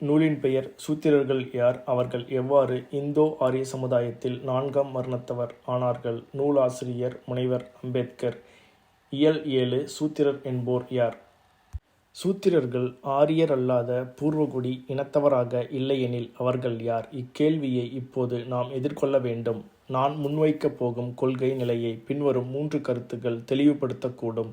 நூலின் பெயர் சூத்திரர்கள் யார்? அவர்கள் எவ்வாறு இந்தோ ஆரிய சமுதாயத்தில் 4ஆம் வர்ணத்தவர் ஆனார்கள்? நூலாசிரியர் முனைவர் அம்பேத்கர். இயல் 7 சூத்திரர் என்போர் யார்? சூத்திரர்கள் ஆரியர் அல்லாத பூர்வகுடி இனத்தவராக இல்லையெனில் அவர்கள் யார்? இக்கேள்வியை இப்போது நாம் எதிர்கொள்ள வேண்டும். நான் முன்வைக்கப் போகும் கொள்கை நிலையை பின்வரும் 3 கருத்துக்கள் தெளிவுபடுத்தக்கூடும்.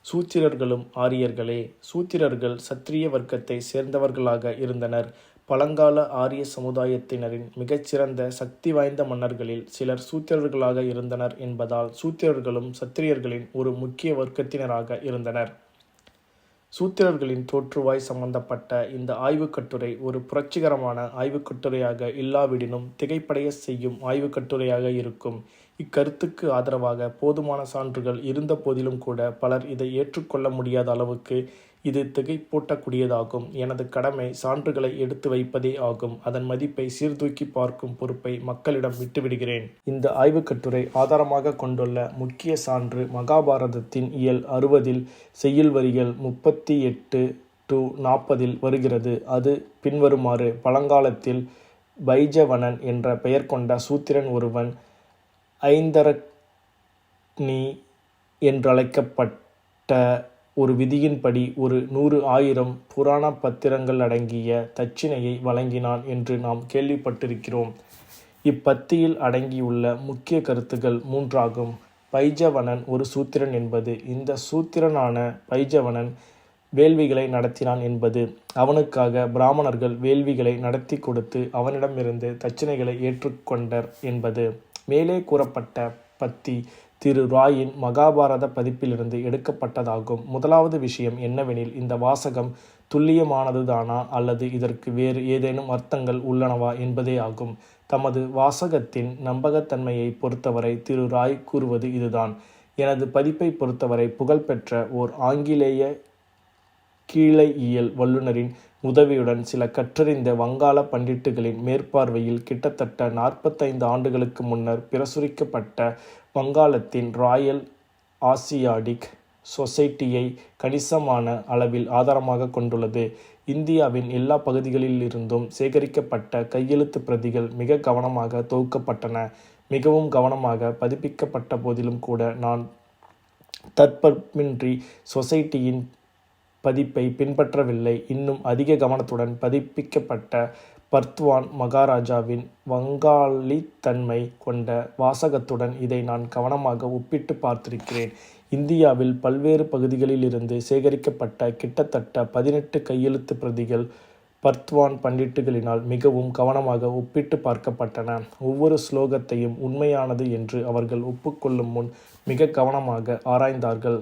சூத்திரர்களும் ஆரியர்களே. சூத்திரர்கள் சத்திரிய வர்க்கத்தை சேர்ந்தவர்களாக இருந்தனர். பழங்கால ஆரிய சமுதாயத்தினரின் மிகச்சிறந்த சக்தி வாய்ந்த மன்னர்களில் சிலர் சூத்திரர்களாக இருந்தனர் என்பதால் சூத்திரர்களும் சத்திரியர்களின் ஒரு முக்கிய வர்க்கத்தினராக இருந்தனர். சூத்திரர்களின் தோற்றுவாய் சம்பந்தப்பட்ட இந்த ஆய்வுக் கட்டுரை ஒரு புரட்சிகரமான ஆய்வுக் கட்டுரையாக இல்லாவிடினும் திகைப்படைய செய்யும் ஆய்வுக் கட்டுரையாக இருக்கும். இக்கருத்துக்கு ஆதரவாக போதுமான சான்றுகள் இருந்த போதிலும் கூட பலர் இதை ஏற்றுக்கொள்ள முடியாத அளவுக்கு இது திகைப்பூட்டக்கூடியதாகும். எனது கடமை சான்றுகளை எடுத்து வைப்பதே ஆகும். அதன் மதிப்பை சீர்தூக்கி பார்க்கும் பொறுப்பை மக்களிடம் விட்டுவிடுகிறேன். இந்த ஆய்வுக் கட்டுரை ஆதாரமாக கொண்டுள்ள முக்கிய சான்று மகாபாரதத்தின் இயல் 60 செய்யுள் வரிகள் 38-40 வருகிறது. அது பின்வருமாறு: பழங்காலத்தில் பைஜவனன் என்ற பெயர் கொண்ட சூத்திரன் ஒருவன் ஐந்தரக்னி என்றழைக்கப்பட்ட ஒரு விதியின்படி ஒரு 100,000 புராண பத்திரங்கள் அடங்கிய தட்சிணையை வழங்கினான் என்று நாம் கேள்விப்பட்டிருக்கிறோம். இப்பத்தியில் அடங்கியுள்ள முக்கிய கருத்துக்கள் 3 ஆகும். பைஜவனன் ஒரு சூத்திரன் என்பது, இந்த சூத்திரனான பைஜவனன் வேள்விகளை நடத்தினான் என்பது, அவனுக்காக பிராமணர்கள் வேள்விகளை நடத்தி கொடுத்து அவனிடமிருந்து தட்சிணைகளை ஏற்றுக்கொண்டர் என்பது. மேலே கூறப்பட்ட பத்தி திரு ராயின் மகாபாரத பதிப்பிலிருந்து எடுக்கப்பட்டதாகும். முதலாவது விஷயம் என்னவெனில், இந்த வாசகம் துல்லியமானதுதானா அல்லது இதற்கு வேறு ஏதேனும் அர்த்தங்கள் உள்ளனவா என்பதே ஆகும். தமது வாசகத்தின் நம்பகத்தன்மையை பொறுத்தவரை திரு ராய் கூறுவது இதுதான்: எனது பதிப்பை பொறுத்தவரை புகழ்பெற்ற ஓர் ஆங்கிலேய கீழையியல் வல்லுநரின் உதவியுடன் சில கற்றறிந்த வங்காள பண்டிட்டுகளின் மேற்பார்வையில் கிட்டத்தட்ட 45 ஆண்டுகளுக்கு முன்னர் பிரசுரிக்கப்பட்ட வங்காளத்தின் ராயல் ஆசியாடிக் சொசைட்டியை கணிசமான அளவில் ஆதாரமாக கொண்டுள்ளது. இந்தியாவின் எல்லா பகுதிகளிலிருந்தும் சேகரிக்கப்பட்ட கையெழுத்து பிரதிகள் மிக கவனமாக தொகுக்கப்பட்டன. மிகவும் கவனமாக பதிப்பிக்கப்பட்ட போதிலும் கூட நான் தற்பமின்றி சொசைட்டியின் பதிப்பை பின்பற்றவில்லை. இன்னும் அதிக கவனத்துடன் பதிப்பிக்கப்பட்ட பர்த்வான் மகாராஜாவின் வங்காளித்தன்மை கொண்ட வாசகத்துடன் இதை நான் கவனமாக ஒப்பிட்டு பார்த்திருக்கிறேன். இந்தியாவில் பல்வேறு பகுதிகளிலிருந்து சேகரிக்கப்பட்ட கிட்டத்தட்ட 18 கையெழுத்து பிரதிகள் பர்த்வான் பண்டிட்டுகளினால் மிகவும் கவனமாக ஒப்பிட்டு பார்க்கப்பட்டன. ஒவ்வொரு ஸ்லோகத்தையும் உண்மையானது என்று அவர்கள் ஒப்புக்கொள்ளும் முன் மிக கவனமாக ஆராய்ந்தார்கள்.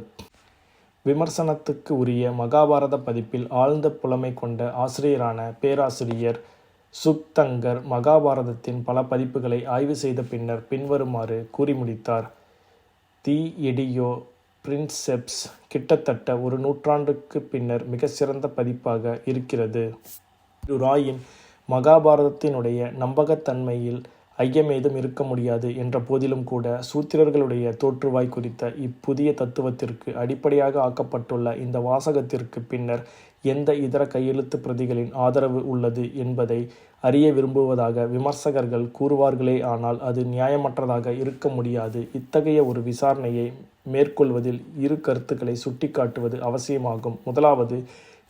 விமர்சனத்துக்கு உரிய மகாபாரத பதிப்பில் ஆழ்ந்த புலமை கொண்ட ஆசிரியரான பேராசிரியர் சுக்தங்கர் மகாபாரதத்தின் பல பதிப்புகளை ஆய்வு செய்த பின்னர் பின்வருமாறு கூறி முடித்தார்: தி எடியோ பிரின்செப்ஸ் கிட்டத்தட்ட ஒரு நூற்றாண்டுக்கு பின்னர் மிக சிறந்த பதிப்பாக இருக்கிறது. ராயின் மகாபாரதத்தினுடைய நம்பகத்தன்மையில் ஐயமேதும் இருக்க முடியாது என்ற போதிலும் கூட சூத்திரர்களுடைய தோற்றுவாய் குறித்த இப்புதிய தத்துவத்திற்கு அடிப்படையாக ஆக்கப்பட்டுள்ள இந்த வாசகத்திற்கு பின்னர் எந்த இதர கையெழுத்து பிரதிகளின் ஆதரவு உள்ளது என்பதை அறிய விரும்புவதாக விமர்சகர்கள் கூறுவார்களே, ஆனால் அது நியாயமற்றதாக இருக்க முடியாது. இத்தகைய ஒரு விசாரணையை மேற்கொள்வதில் 2 கருத்துக்களை சுட்டிக்காட்டுவது அவசியமாகும். முதலாவது,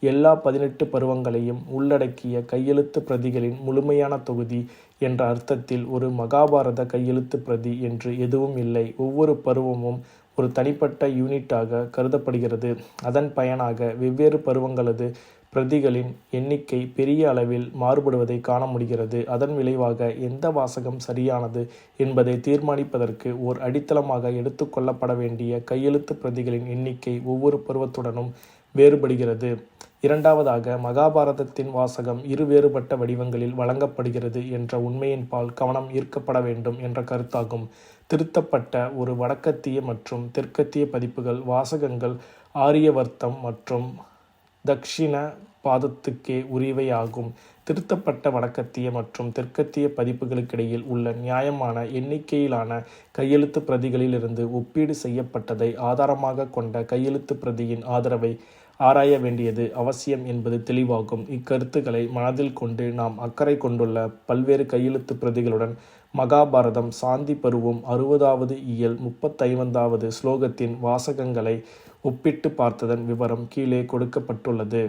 எல்லா 18 பருவங்களையும் உள்ளடக்கிய கையெழுத்து பிரதிகளின் முழுமையான தொகுதி என்ற அர்த்தத்தில் ஒரு மகாபாரத கையெழுத்து பிரதி என்று எதுவும் இல்லை. ஒவ்வொரு பருவமும் ஒரு தனிப்பட்ட யூனிட்டாக கருதப்படுகிறது. அதன் பயனாக வெவ்வேறு பருவங்களது பிரதிகளின் எண்ணிக்கை பெரிய அளவில் மாறுபடுவதை காண முடிகிறது. அதன் விளைவாக எந்த வாசகம் சரியானது என்பதை தீர்மானிப்பதற்கு ஓர் அடித்தளமாக எடுத்துக்கொள்ளப்பட வேண்டிய கையெழுத்து பிரதிகளின் எண்ணிக்கை ஒவ்வொரு பருவத்துடனும் வேறுபடுகிறது. இரண்டாவதாக, மகாபாரதத்தின் வாசகம் 2 வேறுபட்ட வடிவங்களில் வழங்கப்படுகிறது என்ற உண்மையின்பால் கவனம் ஈர்க்கப்பட வேண்டும் என்ற கருத்தாகும். திருத்தப்பட்ட ஒரு வடக்கத்திய மற்றும் தெற்கத்திய பதிப்புகள் வாசகங்கள் ஆரியவர்த்தம் மற்றும் தக்ஷிண பாதத்துக்கே உரியவையாகும். திருத்தப்பட்ட வடக்கத்திய மற்றும் தெற்கத்திய பதிப்புகளுக்கிடையில் உள்ள நியாயமான எண்ணிக்கையிலான கையெழுத்து பிரதிகளிலிருந்து ஒப்பீடு செய்யப்பட்டதை ஆதாரமாக கொண்ட கையெழுத்து பிரதியின் ஆதரவை ஆராய வேண்டியது அவசியம் என்பது தெளிவாகும். இக்கருத்துக்களை மனதில் கொண்டு நாம் அக்கறை கொண்டுள்ள பல்வேறு கையெழுத்து பிரதிகளுடன் மகாபாரதம் சாந்தி பருவம் 60வது இயல் 35வது ஸ்லோகத்தின் வாசகங்களை ஒப்பிட்டு பார்த்ததன் விவரம் கீழே கொடுக்கப்பட்டுள்ளது.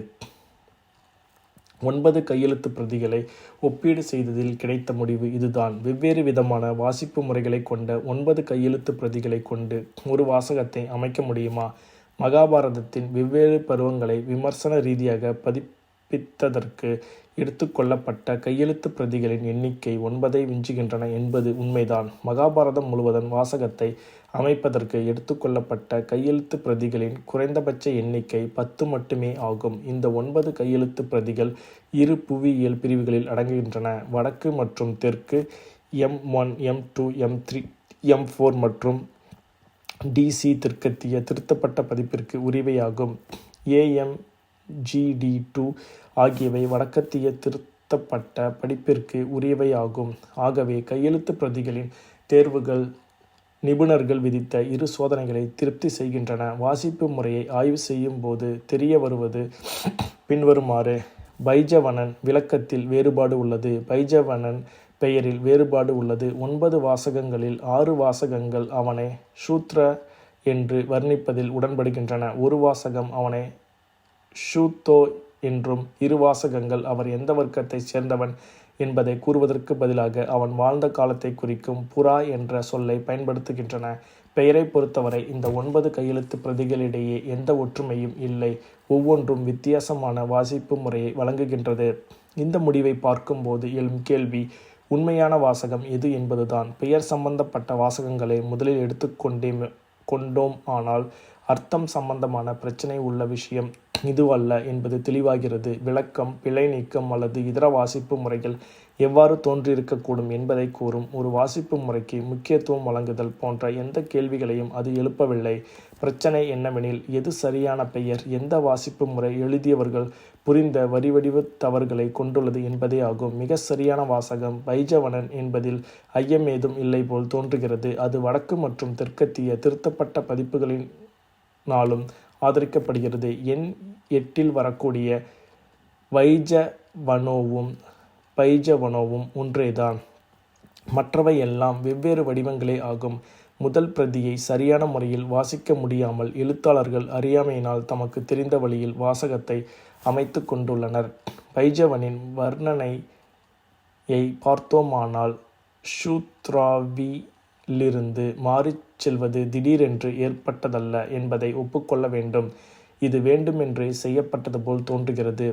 9 கையெழுத்து பிரதிகளை ஒப்பீடு செய்ததில் கிடைத்த முடிவு இதுதான். வெவ்வேறு விதமான வாசிப்பு முறைகளை கொண்ட 9 கையெழுத்து பிரதிகளை கொண்டு ஒரு வாசகத்தை அமைக்க முடியுமா? மகாபாரதத்தின் வெவ்வேறு பருவங்களை விமர்சன ரீதியாக பதிப்பித்ததற்கு எடுத்துக்கொள்ளப்பட்ட கையெழுத்து பிரதிகளின் எண்ணிக்கை 9ஐ விஞ்சுகின்றன என்பது உண்மைதான். மகாபாரதம் முழுவதன் வாசகத்தை அமைப்பதற்கு எடுத்துக்கொள்ளப்பட்ட கையெழுத்து பிரதிகளின் குறைந்தபட்ச எண்ணிக்கை 10 மட்டுமே ஆகும். இந்த 9 கையெழுத்து பிரதிகள் இரு புவியியல் பிரிவுகளில் அடங்குகின்றன. வடக்கு மற்றும் தெற்கு, M1, M2, M3, M4 மற்றும் DC தெற்கத்திய திருத்தப்பட்ட பதிப்பிற்கு உரிமையாகும். AMGD2 ஆகியவை வடக்கத்திய திருத்தப்பட்ட பதிப்பிற்கு உரியவையாகும். ஆகவே கையெழுத்து பிரதிகளின் தேர்வுகள் நிபுணர்கள் விதித்த இரு சோதனைகளை திருப்தி செய்கின்றன. வாசிப்பு முறையை ஆய்வு செய்யும் போது தெரிய வருவது பின்வருமாறு. பைஜவனன் விளக்கத்தில் வேறுபாடு உள்ளது. பைஜவனன் பெயரில் வேறுபாடு உள்ளது. 9 வாசகங்களில் 6 வாசகங்கள் அவனை ஷூத்ர என்று வர்ணிப்பதில் உடன்படுகின்றன. ஒரு வாசகம் அவனை ஷூத்தோ என்றும், இரு வாசகங்கள் அவர் எந்த வர்க்கத்தை சேர்ந்தவன் என்பதை கூறுவதற்கு பதிலாக அவன் வாழ்ந்த காலத்தை குறிக்கும் புறா என்ற சொல்லை பயன்படுத்துகின்றன. பெயரை பொறுத்தவரை இந்த 9 கையெழுத்து பிரதிகளிடையே எந்த ஒற்றுமையும் இல்லை. ஒவ்வொன்றும் வித்தியாசமான வாசிப்பு முறையை வழங்குகின்றது. இந்த முடிவை பார்க்கும்போது எழும் கேள்வி உண்மையான வாசகம் எது என்பதுதான். பெயர் சம்பந்தப்பட்ட வாசகங்களை முதலில் எடுத்துக்கொண்டோம் ஆனால் அர்த்தம் சம்பந்தமான பிரச்சனை உள்ள விஷயம் இதுவல்ல என்பது தெளிவாகிறது. விளக்கம், பிழை நீக்கம் அல்லது இதர வாசிப்பு முறைகள் எவ்வாறு தோன்றியிருக்கக்கூடும் என்பதை கூறும் ஒரு வாசிப்பு முறைக்கு முக்கியத்துவம் வழங்குதல் போன்ற எந்த கேள்விகளையும் அது எழுப்பவில்லை. பிரச்சனை என்னவெனில், எது சரியான பெயர், எந்த வாசிப்பு முறை எழுதியவர்கள் புரிந்த வரிவடிவு தவறுகளை கொண்டுள்ளது என்பதே ஆகும். மிக சரியான வாசகம் பைஜவனன் என்பதில் ஐயம் ஏதும் இல்லை போல் தோன்றுகிறது. அது வடக்கு மற்றும் தெற்கத்திய திருத்தப்பட்ட பதிப்புகளினாலும் ஆதரிக்கப்படுகிறது. எண் 8 வரக்கூடிய வைஜவனோவும் பைஜவனோவும் ஒன்றேதான். மற்றவை எல்லாம் வெவ்வேறு வடிவங்களே ஆகும். முதல் பிரதியை சரியான முறையில் வாசிக்க முடியாமல் எழுத்தாளர்கள் அறியாமையினால் தமக்கு தெரிந்த வழியில் வாசகத்தை அமைத்து கொண்டுள்ளனர். பைஜவனின் வர்ணனையை பார்த்தோமானால் ஷூத்ராவிலிருந்து மாறிச் செல்வது திடீரென்று ஏற்பட்டதல்ல என்பதை ஒப்புக்கொள்ள வேண்டும். இது வேண்டுமென்றே செய்யப்பட்டது போல் தோன்றுகிறது.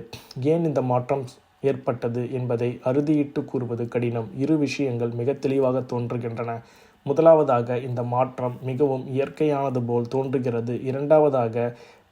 ஏன் இந்த மாற்றம் ஏற்பட்டது என்பதை அறுதியிட்டு கூறுவது கடினம். இரு விஷயங்கள் மிக தெளிவாக தோன்றுகின்றன. முதலாவதாக, இந்த மாற்றம் மிகவும் இயற்கையானது போல் தோன்றுகிறது. இரண்டாவதாக,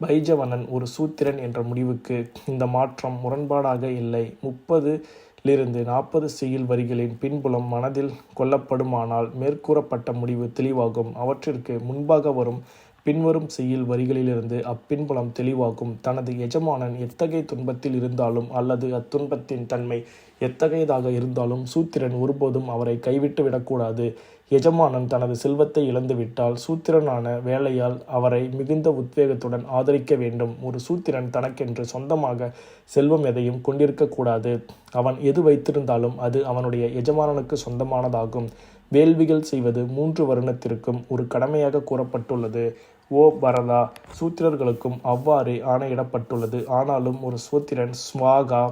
பைஜவனன் ஒரு சூத்திரன் என்ற முடிவுக்கு இந்த மாற்றம் முரண்பாடாக இல்லை. 30-40 செய்யுள் வரிகளின் பின்புலம் மனதில் கொள்ளப்படுமானால் மேற்கூறப்பட்ட முடிவு தெளிவாகும். அவற்றிற்கு முன்பாக வரும் பின்வரும் செய்யுள் வரிகளிலிருந்து அப்பின்புலம் தெளிவாகும். தனது எஜமானன் எத்தகைய துன்பத்தில் இருந்தாலும் அல்லது அத்துன்பத்தின் தன்மை எத்தகையதாக இருந்தாலும் சூத்திரன் ஒருபோதும் அவரை கைவிட்டு விடக்கூடாது. எஜமானன் தனது செல்வத்தை இழந்துவிட்டால் சூத்திரனான வேலையால் அவரை மிகுந்த உத்வேகத்துடன் ஆதரிக்க வேண்டும். ஒரு சூத்திரன் தனக்கென்று சொந்தமாக செல்வம் எதையும் கொண்டிருக்கக்கூடாது. அவன் எது வைத்திருந்தாலும் அது அவனுடைய எஜமானனுக்கு சொந்தமானதாகும். வேள்விகள் செய்வது 3 வருணத்திற்கும் ஒரு கடமையாக கூறப்பட்டுள்ளது. ஓ பரதா, சூத்திரர்களுக்கும் அவ்வாறே ஆணையிடப்பட்டுள்ளது. ஆனாலும் ஒரு சூத்திரன் ஸ்வாகா,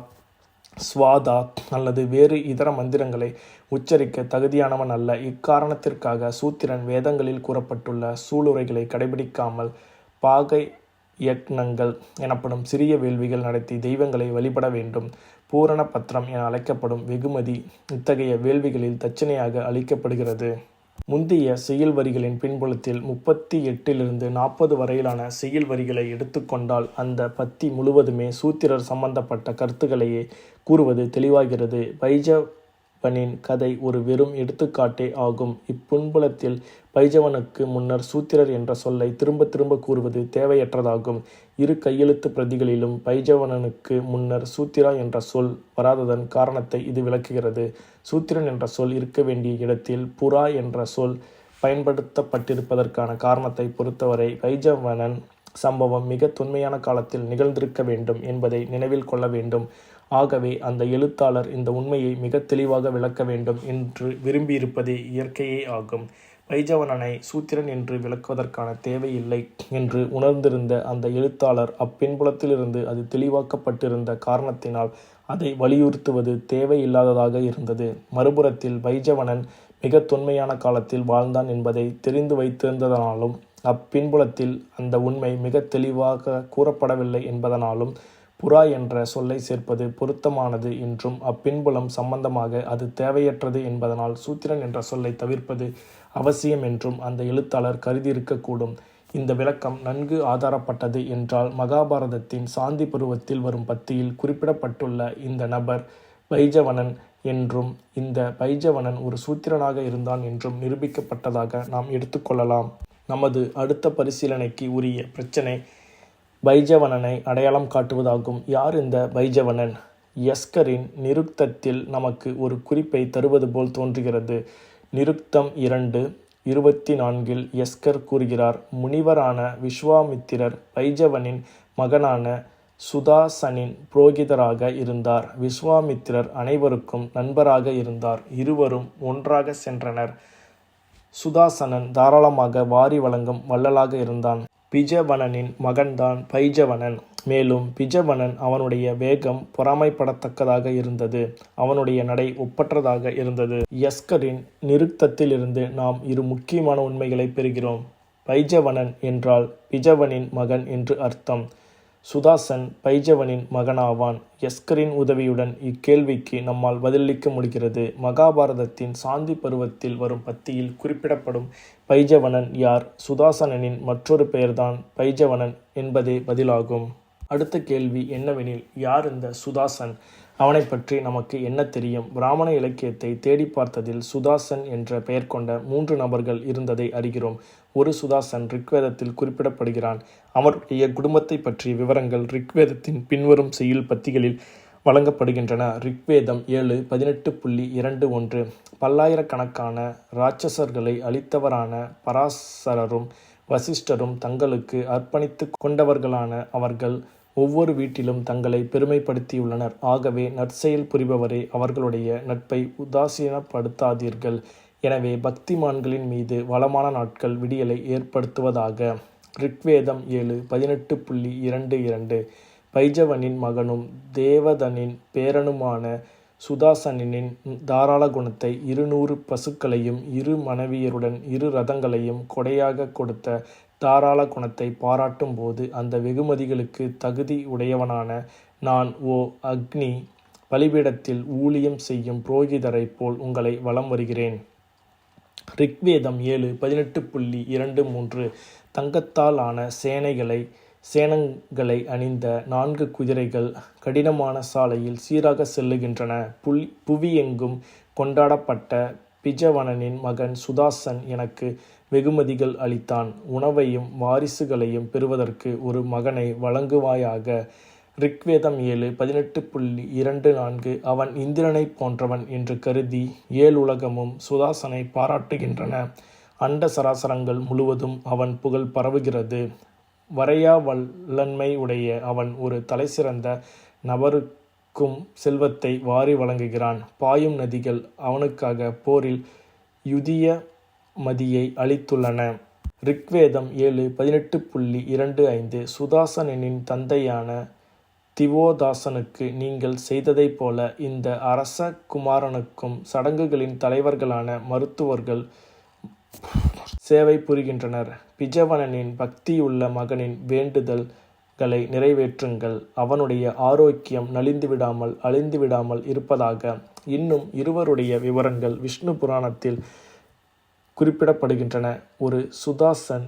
ஸ்வாதா அல்லது வேறு இதர மந்திரங்களை உச்சரிக்க தகுதியானவன் அல்ல. இக்காரணத்திற்காக சூத்திரன் வேதங்களில் கூறப்பட்டுள்ள சூளுரைகளை கடைபிடிக்காமல் பாகை யக்னங்கள் எனப்படும் சிறிய வேள்விகள் நடத்தி தெய்வங்களை வழிபட வேண்டும். பூரண பத்திரம் என அழைக்கப்படும் வெகுமதி இத்தகைய வேள்விகளில் தட்சணையாக அளிக்கப்படுகிறது. முந்தைய செய்யுள் வரிகளின் பின்புலத்தில் 38-40 வரையிலான செய்யுள் வரிகளை எடுத்துக்கொண்டால் அந்த பத்தி முழுவதுமே சூத்திரர் சம்பந்தப்பட்ட கருத்துக்களையே கூறுவது தெளிவாகிறது. பைஜவனின் கதை ஒரு வெறும் எடுத்துக்காட்டே ஆகும். இப்பின்புலத்தில் பைஜவனுக்கு முன்னர் சூத்திரர் என்ற சொல்லை திரும்ப திரும்ப கூறுவது தேவையற்றதாகும். இரு கையெழுத்து பிரதிகளிலும் பைஜவனனுக்கு முன்னர் சூத்திரா என்ற சொல் வராததன் காரணத்தை இது விளக்குகிறது. சூத்திரன் என்ற சொல் இருக்க வேண்டிய இடத்தில் புறா என்ற சொல் பயன்படுத்தப்பட்டிருப்பதற்கான காரணத்தை பொறுத்தவரை பைஜவனன் சம்பவம் மிக தொன்மையான காலத்தில் நிகழ்ந்திருக்க வேண்டும் என்பதை நினைவில் கொள்ள வேண்டும். ஆகவே அந்த எழுத்தாளர் இந்த உண்மையை மிக தெளிவாக விளக்க வேண்டும் என்று விரும்பியிருப்பதே இயற்கையே ஆகும். பைஜவனனை சூத்திரன் என்று விளக்குவதற்கான தேவையில்லை என்று உணர்ந்திருந்த அந்த எழுத்தாளர் அப்பின்புலத்திலிருந்து அது தெளிவாக்கப்பட்டிருந்த காரணத்தினால் அதை வலியுறுத்துவது தேவையில்லாததாக இருந்தது. மறுபுறத்தில் பைஜவனன் மிக தொன்மையான காலத்தில் வாழ்ந்தான் என்பதை தெரிந்து வைத்திருந்ததனாலும் அப்பின்புலத்தில் அந்த உண்மை மிக தெளிவாக கூறப்படவில்லை என்பதனாலும் புறா என்ற சொல்லை சேர்ப்பது பொருத்தமானது என்றும் அப்பின்புலம் சம்பந்தமாக அது தேவையற்றது என்பதனால் சூத்திரன் என்ற சொல்லை தவிர்ப்பது அவசியம் என்றும் அந்த எழுத்தாளர் கருதியிருக்கக்கூடும். இந்த விளக்கம் நன்கு ஆதாரப்பட்டது என்றால் மகாபாரதத்தின் சாந்தி பருவத்தில் வரும் பத்தியில் குறிப்பிடப்பட்டுள்ள இந்த நபர் பைஜவனன் என்றும் இந்த பைஜவனன் ஒரு சூத்திரனாக இருந்தான் என்றும் நிரூபிக்கப்பட்டதாக நாம் எடுத்துக்கொள்ளலாம். நமது அடுத்த பரிசீலனைக்கு உரிய பிரச்சனை பைஜவனனை அடையாளம் காட்டுவதாகும். யார் இந்த பைஜவனன்? யஸ்கரின் நிருக்தத்தில் நமக்கு ஒரு குறிப்பை தருவது போல் தோன்றுகிறது. நிருக்தம் 2:24 யஸ்கர் கூறுகிறார், முனிவரான விஸ்வாமித்திரர் பைஜவனின் மகனான சுதாசனின் புரோகிதராக இருந்தார். விஸ்வாமித்திரர் அனைவருக்கும் நண்பராக இருந்தார். இருவரும் ஒன்றாக சென்றனர். சுதாசனன் தாராளமாக வாரி வழங்கும் வள்ளலாக இருந்தான். பிஜவனனின் மகன்தான் பைஜவனன். மேலும் பிஜவனன் அவனுடைய வேகம் பொறாமைப்படத்தக்கதாக இருந்தது. அவனுடைய நடை ஒப்பற்றதாக இருந்தது. யஸ்கரின் நிருக்தத்திலிருந்து நாம் இரு முக்கியமான உண்மைகளை பெறுகிறோம். பைஜவனன் என்றால் பிஜவனின் மகன் என்று அர்த்தம். சுதாசன் பைஜவனின் மகனாவான். யஸ்கரின் உதவியுடன் இக்கேள்விக்கு நம்மால் பதிலளிக்க முடிகிறது. மகாபாரதத்தின் சாந்தி பருவத்தில் வரும் பத்தியில் குறிப்பிடப்படும் பைஜவனன் யார்? சுதாசனனின் மற்றொரு பெயர்தான் பைஜவனன் என்பதே பதிலாகும். அடுத்த கேள்வி என்னவெனில், யார் இந்த சுதாசன்? அவனை பற்றி நமக்கு என்ன தெரியும்? பிராமண இலக்கியத்தை தேடி பார்த்ததில் சுதாசன் என்ற பெயர் கொண்ட 3 நபர்கள் இருந்ததை அறிகிறோம். ஒரு சுதாசன் ரிக்வேதத்தில் குறிப்பிடப்படுகிறான். அவருடைய குடும்பத்தை பற்றிய விவரங்கள் ரிக்வேதத்தின் பின்வரும் செய்யுள் பத்திகளில் வழங்கப்படுகின்றன. ரிக்வேதம் 7:18.21 பல்லாயிரக்கணக்கான இராட்சசர்களை அழித்தவரான பராசரரும் வசிஷ்டரும் தங்களுக்கு அர்ப்பணித்து கொண்டவர்களான அவர்கள் ஒவ்வொரு வீட்டிலும் தங்களை பெருமைப்படுத்தியுள்ளனர். ஆகவே நற்செயல் புரிபவரே, அவர்களுடைய நட்பை உதாசீனப்படுத்தாதீர்கள். எனவே பக்திமான்களின் மீது வளமான நாட்கள் விடியலை ஏற்படுத்துவதாக. ரிக்வேதம் 7:18.22 பைஜவனின் மகனும் தேவதனின் பேரனுமான சுதாசனின் தாராள குணத்தை 200 பசுக்களையும் 2 மனைவியருடன் 2 ரதங்களையும் கொடையாக கொடுத்த தாராள குணத்தை பாராட்டும் போது அந்த வெகுமதிகளுக்கு தகுதி உடையவனான நான் அக்னி பலிபீடத்தில் ஊழியம் செய்யும் புரோகிதரைப் போல் உங்களை வலம் வருகிறேன். ரிக்வேதம் 7:18.23 தங்கத்தால் ஆன சேனங்களை அணிந்த 4 குதிரைகள் கடினமான சாலையில் சீராக செல்லுகின்றன. புவியெங்கும் கொண்டாடப்பட்ட பிஜவனனின் மகன் சுதாசன் எனக்கு வெகுமதிகள் அளித்தான். உணவையும் வாரிசுகளையும் பெறுவதற்கு ஒரு மகனை வழங்குவாயாக. ரிக்வேதம் 7:18.24 அவன் இந்திரனைப் போன்றவன் என்று கருதி 7 உலகமும் சுதாசனை பாராட்டுகின்றன. அண்ட சராசரங்கள் முழுவதும் அவன் புகழ் பரவுகிறது. வரையா வல்லன்மை உடைய அவன் ஒரு தலைசிறந்த நபருக்கும் செல்வத்தை வாரி வழங்குகிறான். பாயும் நதிகள் அவனுக்காக போரில் யுதிய மதியை அளித்துள்ளன. ரிக்வேதம் 7:18.25 சுதாசனின் தந்தையான திவோதாசனுக்கு நீங்கள் செய்ததைப் போல இந்த அரச குமாரனுக்கும் சடங்குகளின் தலைவர்களான மருத்துவர்கள் சேவை புரிகின்றனர். பிஜவனனின் பக்தியுள்ள மகனின் வேண்டுதல்களை நிறைவேற்றுங்கள். அவனுடைய ஆரோக்கியம் நலிந்துவிடாமல் அழிந்துவிடாமல் இருப்பதாக. இன்னும் இருவருடைய விவரங்கள் விஷ்ணு புராணத்தில் குறிப்பிடப்படுகின்றன. ஒரு சுதாசன்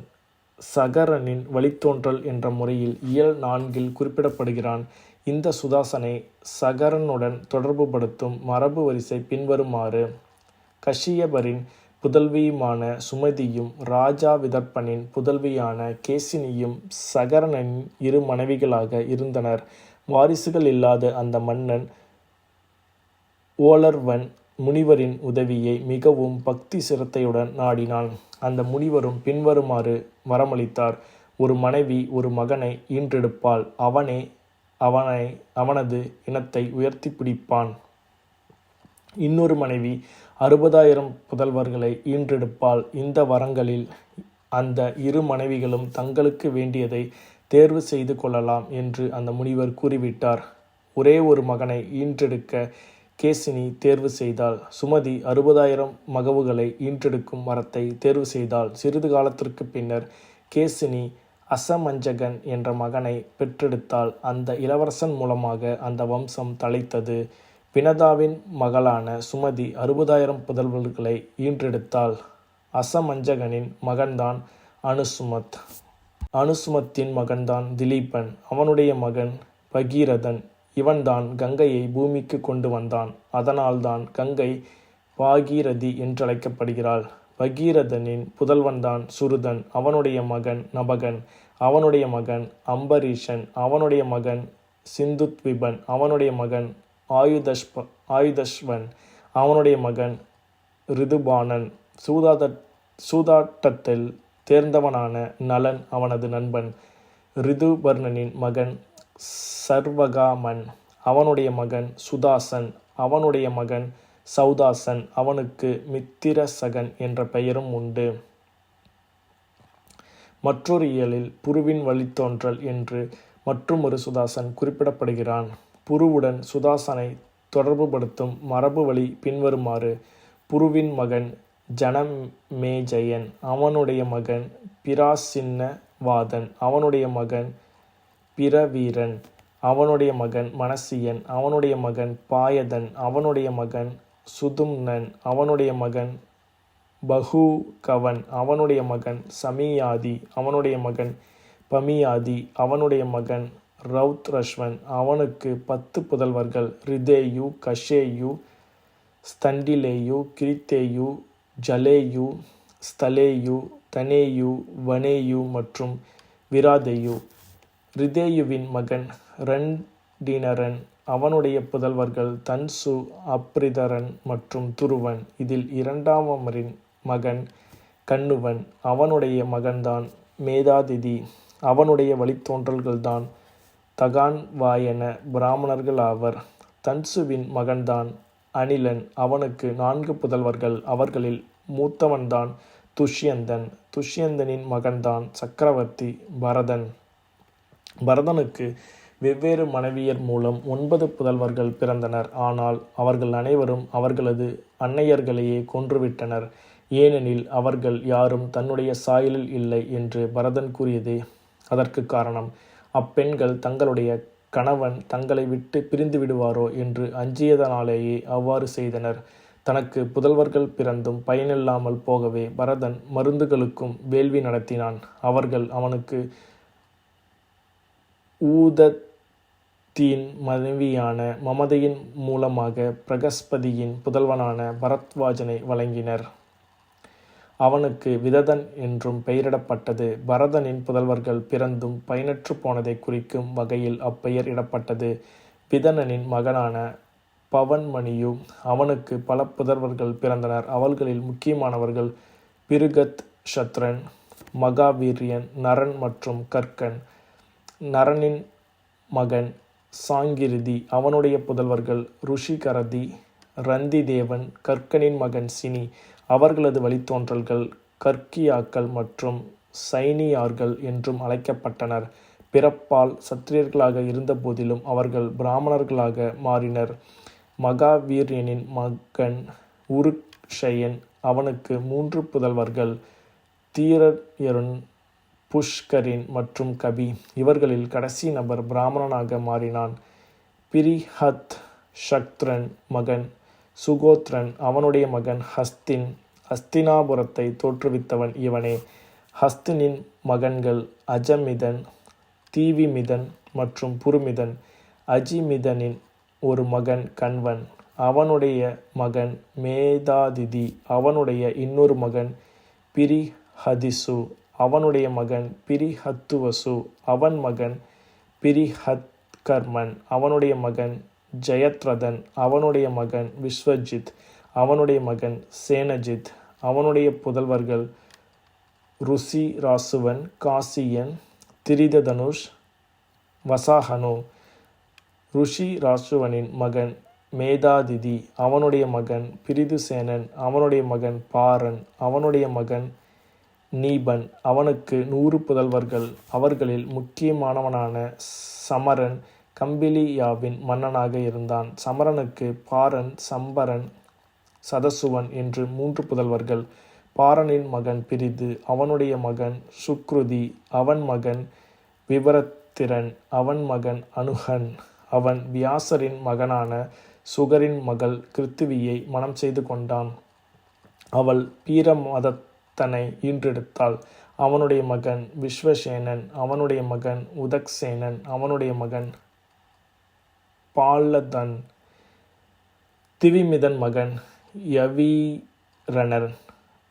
சகரனின் வழித்தோன்றல் என்ற முறையில் இயல் 4 குறிப்பிடப்படுகிறான். இந்த சுதாசனை சகரனுடன் தொடர்புபடுத்தும் மரபு வரிசை பின்வருமாறு. கஷ்யபரின் புதல்வியுமான சுமதியும் ராஜா விதர்ப்பனின் புதல்வியான கேசினியும் சகரனின் 2 மனைவிகளாக இருந்தனர். வாரிசுகள் இல்லாத அந்த மன்னன் ஓலர்வன் முனிவரின் உதவியை மிகவும் பக்தி சிரத்தையுடன் நாடினான். அந்த முனிவரும் பின்வருமாறு வரமளித்தார். ஒரு மனைவி ஒரு மகனை ஈன்றெடுப்பாள். அவனது இனத்தை உயர்த்தி பிடிப்பான். இன்னொரு மனைவி 60,000 புதல்வர்களை ஈன்றெடுப்பாள். இந்த வரங்களில் அந்த இரு மனைவிகளும் தங்களுக்கு வேண்டியதை தேர்வு செய்து கொள்ளலாம் என்று அந்த முனிவர் கூறிவிட்டார். ஒரே ஒரு மகனை ஈன்றெடுக்க கேசினி தேர்வு செய்தாள். சுமதி 60,000 மகவுகளை ஈன்றெடுக்கும் வரத்தை தேர்வு செய்தாள். சிறிது காலத்திற்கு பின்னர் கேசினி அசமஞ்சகன் என்ற மகனை பெற்றெடுத்தாள். அந்த இளவரசன் மூலமாக அந்த வம்சம் தழைத்தது. வினதாவின் மகளான சுமதி 60,000 புதல்வர்களை ஈன்றெடுத்தாள். அசமஞ்சகனின் மகன்தான் அனுசுமத். அனுசுமத்தின் மகன்தான் திலீபன். அவனுடைய மகன் பகீரதன். இவன்தான் கங்கையை பூமிக்கு கொண்டு வந்தான். அதனால்தான் கங்கை பாகீரதி என்றழைக்கப்படுகிறாள். பகீரதனின் புதல்வன்தான் சுருதன். அவனுடைய மகன் நபகன். அவனுடைய மகன் அம்பரீஷன். அவனுடைய மகன் சிந்துத்விபன். அவனுடைய மகன் ஆயுதஷ்வன். அவனுடைய மகன் ரிதுபானன். சூதாட்டத்தில் தேர்ந்தவனான நலன் அவனது நண்பன். ரிதுபர்ணனின் மகன் சர்வகாமன். அவனுடைய மகன் சுதாசன். அவனுடைய மகன் சௌதாசன். அவனுக்கு மித்திரசகன் என்ற பெயரும் உண்டு. மற்றொரு இயலில் புருவின் வழித்தோன்றல் என்று மற்றுமொரு சுதாசன் குறிப்பிடப்படுகிறான். புருவுடன் சுதாசனை தொடர்புபடுத்தும் மரபு வழி பின்வருமாறு. புருவின் மகன் ஜனமேஜயன். அவனுடைய மகன் பிராசின்னவாதன். அவனுடைய மகன் பிரவீரன். அவனுடைய மகன் மனசியன். அவனுடைய மகன் பாயதன். அவனுடைய மகன் சுதும்னன். அவனுடைய மகன் பஹூகவன். அவனுடைய மகன் சமியாதி. அவனுடைய மகன் பமியாதி. அவனுடைய மகன் ரௌத்ரஷ்வன். அவனுக்கு 10 புதல்வர்கள். ரிதேயு, கஷேயு, ஸ்தண்டிலேயு, கிரித்தேயு, ஜலேயு, ஸ்தலேயு, தனேயு, வனேயு மற்றும் விராதேயு. ரிதேயுவின் மகன் ரண்டினரன். அவனுடைய புதல்வர்கள் தன்சு, அப்ரிதரன் மற்றும் துருவன். இதில் இரண்டாமரின் மகன் கண்ணுவன். அவனுடைய மகன்தான் மேதாதிதி. அவனுடைய வழித்தோன்றல்கள்தான் தகான்வாயன பிராமணர்கள் ஆவர். தன்சுவின் மகன்தான் அனிலன். அவனுக்கு 4 புதல்வர்கள். அவர்களில் மூத்தவன்தான் துஷ்யந்தன். துஷ்யந்தனின் மகன்தான் சக்கரவர்த்தி பரதன். பரதனுக்கு வெவ்வேறு மனைவியர் மூலம் 9 புதல்வர்கள் பிறந்தனர். ஆனால் அவர்கள் அனைவரும் அவர்களது அன்னையர்களையே கொன்றுவிட்டனர். ஏனெனில் அவர்கள் யாரும் தன்னுடைய சாயலில் இல்லை என்று பரதன் கூறியதே அதற்கு காரணம். அப்பெண்கள் தங்களுடைய கணவன் தங்களை விட்டு பிரிந்து விடுவாரோ என்று அஞ்சியதனாலேயே அவ்வாறு செய்தனர். தனக்கு புதல்வர்கள் பிறந்தும் பயனில்லாமல் போகவே பரதன் மருந்துகளுக்கும் வேள்வி நடத்தினான். அவர்கள் அவனுக்கு ஊதத்தின் மனைவியான மமதையின் மூலமாக பிரகஸ்பதியின் புதல்வனான பரத்வாஜனை வழங்கினர். அவனுக்கு விததன் என்றும் பெயரிடப்பட்டது. பரதனின் புதல்வர்கள் பிறந்தும் பயனற்று போனதை குறிக்கும் வகையில் அப்பெயர் இடப்பட்டது. விதனனின் மகனான பவன்மணியு. அவனுக்கு பல புதல்வர்கள் பிறந்தனர். அவர்களில் முக்கியமானவர்கள் பிருகத், சத்ரன், மகாவீரியன், நரன் மற்றும் கர்கன். நரனின் மகன் சாங்கிருதி. அவனுடைய புதல்வர்கள் ருஷிகரதி, ரந்திதேவன். கர்கனின் மகன் சினி. அவர்களது வழித்தோன்றல்கள் கர்க்கியாக்கள் மற்றும் சைனியார்கள் என்றும் அழைக்கப்பட்டனர். பிறப்பால் சத்திரியர்களாக இருந்த போதிலும் அவர்கள் பிராமணர்களாக மாறினர். மகாவீரியனின் மகன் உருக்ஷயன். அவனுக்கு 3 புதல்வர்கள். தீரயருன், புஷ்கரின் மற்றும் கபி. இவர்களில் கடைசி நபர் பிராமணனாக மாறினான். பிரிஹத் ஷக்த்ரன் மகன் சுகோத்ரன். அவனுடைய மகன் ஹஸ்தின். ஹஸ்தினாபுரத்தை தோற்றுவித்தவன் இவனே. ஹஸ்தினின் மகன்கள் அஜமிதன், தீவிமிதன் மற்றும் புருமிதன். அஜிமிதனின் ஒரு மகன் கண்வன். அவனுடைய மகன் மேதாதிதி. அவனுடைய இன்னொரு மகன் பிரிஹதிசு. அவனுடைய மகன் பிரிஹத்துவசு. அவன் மகன் பிரிஹத்கர்மன். அவனுடைய மகன் ஜெயத்ரதன். அவனுடைய மகன் விஸ்வஜித். அவனுடைய மகன் சேனஜித். அவனுடைய புதல்வர்கள் ருசிராசுவன், காசியன், திரிதனுஷ், வசாஹனு. ருஷி ராசுவனின் மகன் மேதாதிதி, அவனுடைய மகன் பிரிதுசேனன், அவனுடைய மகன் பாரன், அவனுடைய மகன் நீபன். அவனுக்கு 100 புதல்வர்கள். அவர்களில் முக்கியமானவனான சமரன் கம்பிலியாவின் மன்னனாக இருந்தான். சமரனுக்கு பாரன், சம்பரன், சதசுவன் என்று 3 புதல்வர்கள். பாரனின் மகன் பிரிது, அவனுடைய மகன் சுக்ருதி, அவன் மகன் விவரத்திரன், அவன் மகன் அனுகன். அவன் வியாசரின் மகனான சுகரின் மகள் கிருத்திவியை மணம் செய்து கொண்டான். அவள் பீரமதத்தனை ஈன்றெடுத்தாள். அவனுடைய மகன் விஸ்வசேனன், அவனுடைய மகன் உதக்சேனன், அவனுடைய மகன் பாலதன். திவிமிதன் மகன் யவீரனர்,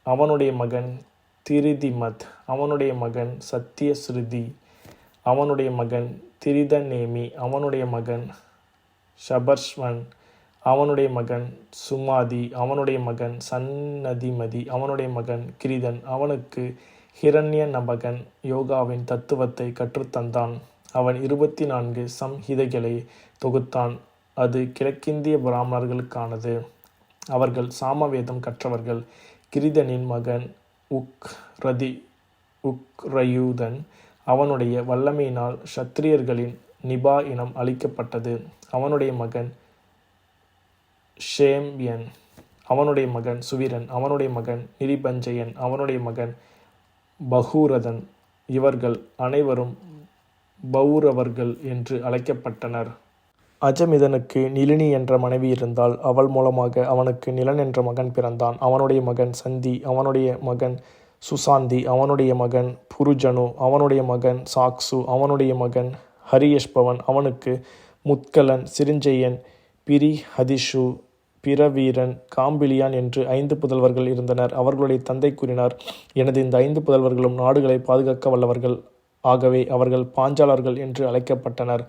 அவனுடைய மகன் திரிதிமத், அவனுடைய மகன் சத்தியஸ்ருதி, அவனுடைய மகன் திரிதநேமி, அவனுடைய மகன் ஷபர்ஷ்வன், அவனுடைய மகன் சுமாதி, அவனுடைய மகன் சன்னதிமதி, அவனுடைய மகன் கிரிதன். அவனுக்கு ஹிரண்ய நபகன் யோகாவின் தத்துவத்தை கற்றுத்தந்தான். அவன் 24 சம்ஹிதைகளை தொகுத்தான். அது கிழக்கிந்திய பிராமணர்களுக்கானது. அவர்கள் சாமவேதம் கற்றவர்கள். கிரிதனின் மகன் உக்ரயுதன். அவனுடைய வல்லமையினால் க்ஷத்திரியர்களின் நிபா இனம் அழிக்கப்பட்டது. அவனுடைய மகன் ஷேம்யன், அவனுடைய மகன் சுவீரன், அவனுடைய மகன் நிரிபஞ்சயன், அவனுடைய மகன் பகூரதன். இவர்கள் அனைவரும் பௌரவர்கள் என்று அழைக்கப்பட்டனர். அஜமிதனுக்கு நிலினி என்ற மனைவி இருந்தால். அவள் மூலமாக அவனுக்கு நிலன் என்ற மகன் பிறந்தான். அவனுடைய மகன் சந்தி, அவனுடைய மகன் சுசாந்தி, அவனுடைய மகன் புருஜனு, அவனுடைய மகன் சாக்சு, அவனுடைய மகன் ஹரியஷ்பவன். அவனுக்கு முத்கலன், சிரிஞ்சயன், பிரிஹதிஷு, பிரவீரன், காம்பிலியான் என்று 5 புதல்வர்கள் இருந்தனர். அவர்களுடைய தந்தை கூறினார், எனது இந்த 5 புதல்வர்களும் நாடுகளை பாதுகாக்க வல்லவர்கள். ஆகவே அவர்கள் பாஞ்சாலர்கள் என்று அழைக்கப்பட்டனர்.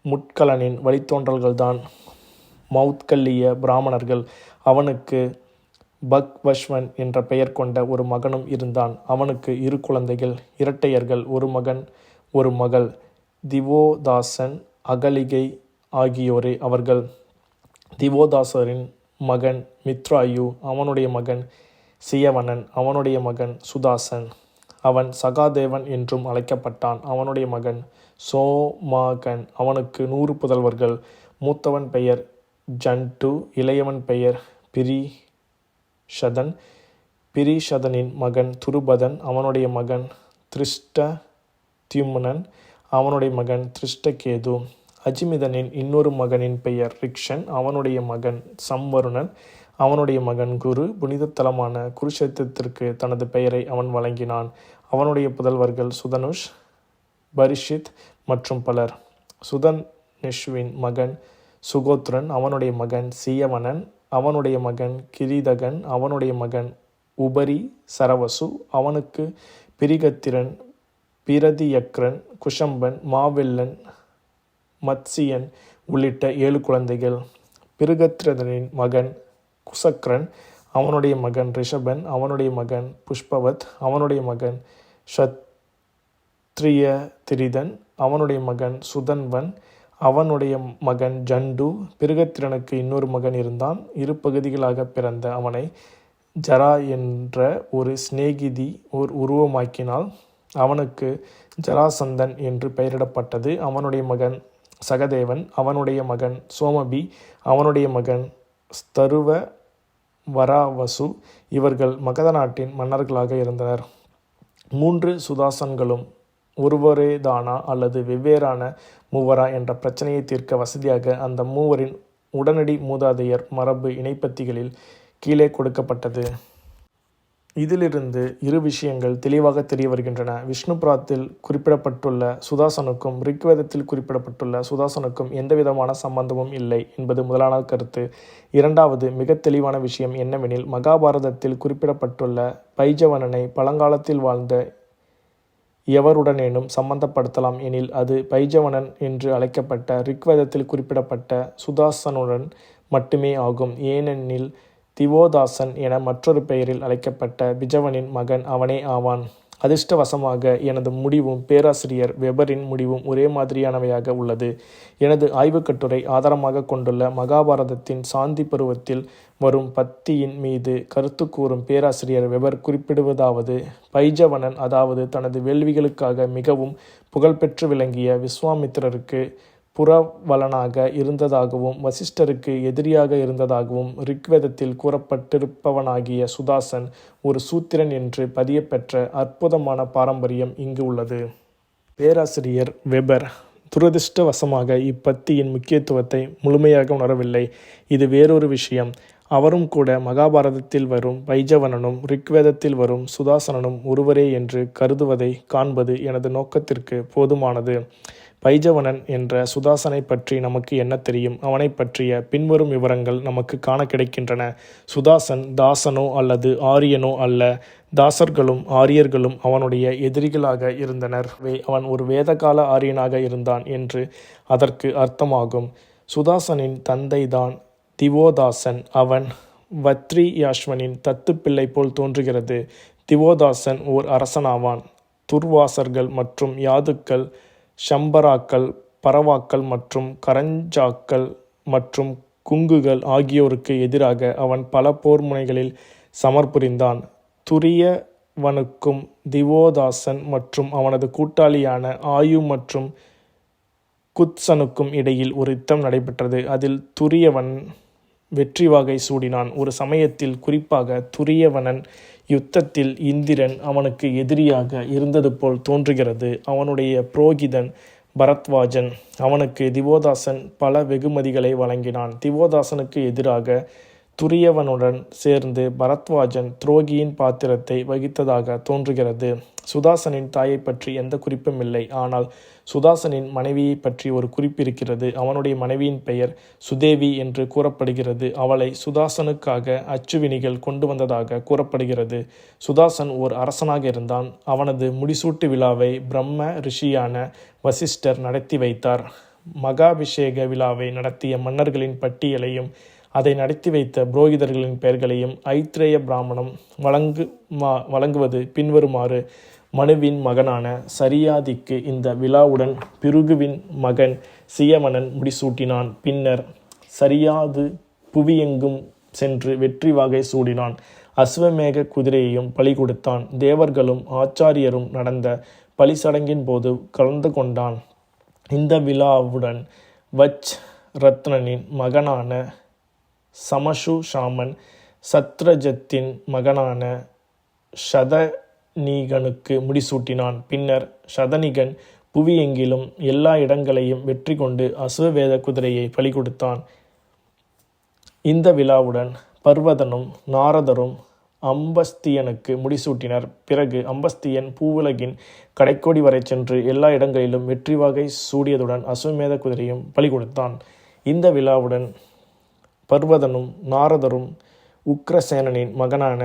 முட்கலனின் வழித்தோன்றல்கள்தான் மௌத்கல்லிய பிராமணர்கள். அவனுக்கு பக்வஷ்வன் என்ற பெயர் கொண்ட ஒரு மகனும் இருந்தான். அவனுக்கு 2 குழந்தைகள், இரட்டையர்கள், ஒரு மகன் ஒரு மகள். திவோதாசன், அகலிகை ஆகியோரே அவர்கள். திவோதாசரின் மகன் மித்ராயு, அவனுடைய மகன் சியவனன், அவனுடைய மகன் சுதாசன். அவன் சகாதேவன் என்றும் அழைக்கப்பட்டான். அவனுடைய மகன் சோமாகன். அவனுக்கு 100 புதல்வர்கள். மூத்தவன் பெயர் ஜண்டு, இளையவன் பெயர் பிரிஷதன். பிரிஷதனின் மகன் துருபதன், அவனுடைய மகன் திருஷ்டத்யும்னன், அவனுடைய மகன் திருஷ்டகேது. அஜிமிதனின் இன்னொரு மகனின் பெயர் ரிக்ஷன், அவனுடைய மகன் சம்வருணன், அவனுடைய மகன் குரு. புனித தலமான குருஷேத்திரத்திற்கு தனது பெயரை அவன் வழங்கினான். அவனுடைய புதல்வர்கள் சுதனுஷ், பரிஷித் மற்றும் பலர். சுதனுஷ்வின் மகன் சுகோத்ரன், அவனுடைய மகன் சியவனன், அவனுடைய மகன் கிரீதகன், அவனுடைய மகன் உபரி சரவசு. அவனுக்கு பிரிகத்திரன், பிரதியக்ரன், குஷம்பன், மாவெல்லன், மத்சியன் உள்ளிட்ட 7 குழந்தைகள். பிருகத்ரதனின் மகன் குசக்ரன், அவனுடைய மகன் ரிஷபன், அவனுடைய மகன் புஷ்பவத், அவனுடைய மகன் ஷத்ரியதிரிதன், அவனுடைய மகன் சுதன்வன், அவனுடைய மகன் ஜண்டு. பிருகத்திரனுக்கு இன்னொரு மகன் இருந்தான். 2 பகுதிகளாக பிறந்த அவனை ஜரா என்ற ஒரு சிநேகிதி உருவமாக்கினாள். அவனுக்கு ஜராசந்தன் என்று பெயரிடப்பட்டது. அவனுடைய மகன் சகதேவன், அவனுடைய மகன் சோமபி, அவனுடைய மகன் ஸ்தருவ வராவசு. இவர்கள் மகத நாட்டின் மன்னர்களாக இருந்தனர். 3 சுதாசன்களும் ஒருவரேதானா அல்லது வெவ்வேறான மூவரா என்ற பிரச்சனையை தீர்க்க வசதியாக அந்த மூவரின் உடனடி மூதாதையர் மரபு இணைப்பத்திகளில் கீழே கொடுக்கப்பட்டது. இதிலிருந்து 2 விஷயங்கள் தெளிவாக தெரிய வருகின்றன. விஷ்ணு புராணத்தில் குறிப்பிடப்பட்டுள்ள சுதாசனுக்கும் ரிக்வேதத்தில் குறிப்பிடப்பட்டுள்ள சுதாசனுக்கும் எந்தவிதமான சம்பந்தமும் இல்லை என்பது முதலான கருத்து. 2வது மிக தெளிவான விஷயம் என்னவெனில், மகாபாரதத்தில் குறிப்பிடப்பட்டுள்ள பைஜவனனை பழங்காலத்தில் வாழ்ந்த எவருடனேனும் சம்பந்தப்படுத்தலாம் எனில் அது பைஜவனன் என்று அழைக்கப்பட்ட ரிக்வேதத்தில் குறிப்பிடப்பட்ட சுதாசனுடன் மட்டுமே ஆகும். ஏனெனில் திவோதாசன் என மற்றொரு பெயரில் அழைக்கப்பட்ட பிஜவனின் மகன் அவனே ஆவான். அதிர்ஷ்டவசமாக எனது முடிவும் பேராசிரியர் வெபரின் முடிவும் ஒரே மாதிரியானவையாக உள்ளது. எனது ஆய்வுக் கட்டுரை ஆதாரமாக கொண்டுள்ள மகாபாரதத்தின் சாந்தி பருவத்தில் வரும் பத்தியின் மீது கருத்து கூறும் பேராசிரியர் வெபர் குறிப்பிடுவதாவது: பைஜவனன், அதாவது தனது வேள்விகளுக்காக மிகவும் புகழ்பெற்று விளங்கிய விஸ்வாமித்திரருக்கு புரவலனாக இருந்ததாகவும் வசிஷ்டருக்கு எதிரியாக இருந்ததாகவும் ரிக்வேதத்தில் கூறப்பட்டிருப்பவனாகிய சுதாசன் ஒரு சூத்திரன் என்று பதியப்பெற்ற அற்புதமான பாரம்பரியம் இங்கு உள்ளது. பேராசிரியர் வெபர் துரதிர்ஷ்டவசமாக இப்பத்தியின் முக்கியத்துவத்தை முழுமையாக உணரவில்லை. இது வேறொரு விஷயம். அவரும் கூட மகாபாரதத்தில் வரும் பைஜவனனும் ரிக்வேதத்தில் வரும் சுதாசனனும் ஒருவரே என்று கருதுவதை காண்பது எனது நோக்கத்திற்கு போதுமானது. பைஜவனன் என்ற சுதாசனை பற்றி நமக்கு என்ன தெரியும்? அவனை பற்றிய பின்வரும் விவரங்கள் நமக்கு காண கிடைக்கின்றன. சுதாசன் தாசனோ அல்லது ஆரியனோ அல்ல. தாசர்களும் ஆரியர்களும் அவனுடைய எதிரிகளாக இருந்தனர். அவன் ஒரு வேதகால ஆரியனாக இருந்தான் என்று அதற்கு அர்த்தமாகும். சுதாசனின் தந்தைதான் திவோதாசன். அவன் வத்ரியாஷ்வனின் தத்துப்பிள்ளை போல் தோன்றுகிறது. திவோதாசன் ஓர் அரசனாவான். துர்வாசர்கள் மற்றும் யாதுக்கள், ஷம்பராக்கள், பரவாக்கள் மற்றும் கரஞ்சாக்கள் மற்றும் குங்குகள் ஆகியோருக்கு எதிராக அவன் பல போர் முனைகளில் சமர்புரிந்தான். துரியவனுக்கும் திவோதாசன் மற்றும் அவனது கூட்டாளியான ஆயு மற்றும் குத்சனுக்கும் இடையில் ஒரு யுத்தம் நடைபெற்றது. அதில் துரியவன் வெற்றி வாகை சூடினான். ஒரு சமயத்தில் குறிப்பாக துரியவனன் யுத்தத்தில் இந்திரன் அவனுக்கு எதிரியாக இருந்தது போல் தோன்றுகிறது. அவனுடைய புரோகிதன் பரத்வாஜன். அவனுக்கு திவோதாசன் பல வெகுமதிகளை வழங்கினான். திவோதாசனுக்கு எதிராக துரியவனுடன் சேர்ந்து பரத்வாஜன் துரோகியின் பாத்திரத்தை வகித்ததாக தோன்றுகிறது. சுதாசனின் தாயை பற்றி எந்த குறிப்பும் இல்லை. ஆனால் சுதாசனின் மனைவியை பற்றி ஒரு குறிப்பு இருக்கிறது. அவனுடைய மனைவியின் பெயர் சுதேவி என்று கூறப்படுகிறது. அவளை சுதாசனுக்காக அச்சுவினிகள் கொண்டு வந்ததாக கூறப்படுகிறது. சுதாசன் ஓர் அரசனாக இருந்தான். அவனது முடிசூட்டு விழாவை பிரம்ம ரிஷியான வசிஷ்டர் நடத்தி வைத்தார். மகாபிஷேக விழாவை நடத்திய மன்னர்களின் பட்டியலையும் அதை நடத்தி வைத்த புரோகிதர்களின் பெயர்களையும் ஐத்ரேய பிராமணம் வழங்குவது பின்வருமாறு: மனுவின் மகனான சரியாதிக்கு இந்த விழாவுடன் பிருகுவின் மகன் சியவனன் முடிசூட்டினான். பின்னர் சரியாது புவியெங்கும் சென்று வெற்றி வாகை சூடினான். அஸ்வமேக குதிரையையும் பலி கொடுத்தான். தேவர்களும் ஆச்சாரியரும் நடந்த பலி சடங்கின் போது கலந்து கொண்டான். இந்த விழாவுடன் வச் ரத்னனின் மகனான சமஷு ஷாமன் சத்ரஜத்தின் மகனான ஷதநீகனுக்கு முடிசூட்டினான். பின்னர் ஷதனிகன் புவியெங்கிலும் எல்லா இடங்களையும் வெற்றி கொண்டு அஸ்வவேத குதிரையை பலி கொடுத்தான். இந்த விழாவுடன் பர்வதனும் நாரதரும் அம்பஸ்தியனுக்கு முடிசூட்டினர். பிறகு அம்பஸ்தியன் பூவுலகின் கடைக்கோடி வரை சென்று எல்லா இடங்களிலும் வெற்றி வாகை சூடியதுடன் அஸ்வமேத குதிரையும் பலி கொடுத்தான். இந்த விழாவுடன் பர்வதனும் நாரதரும் உக்ரசேனனின் மகனான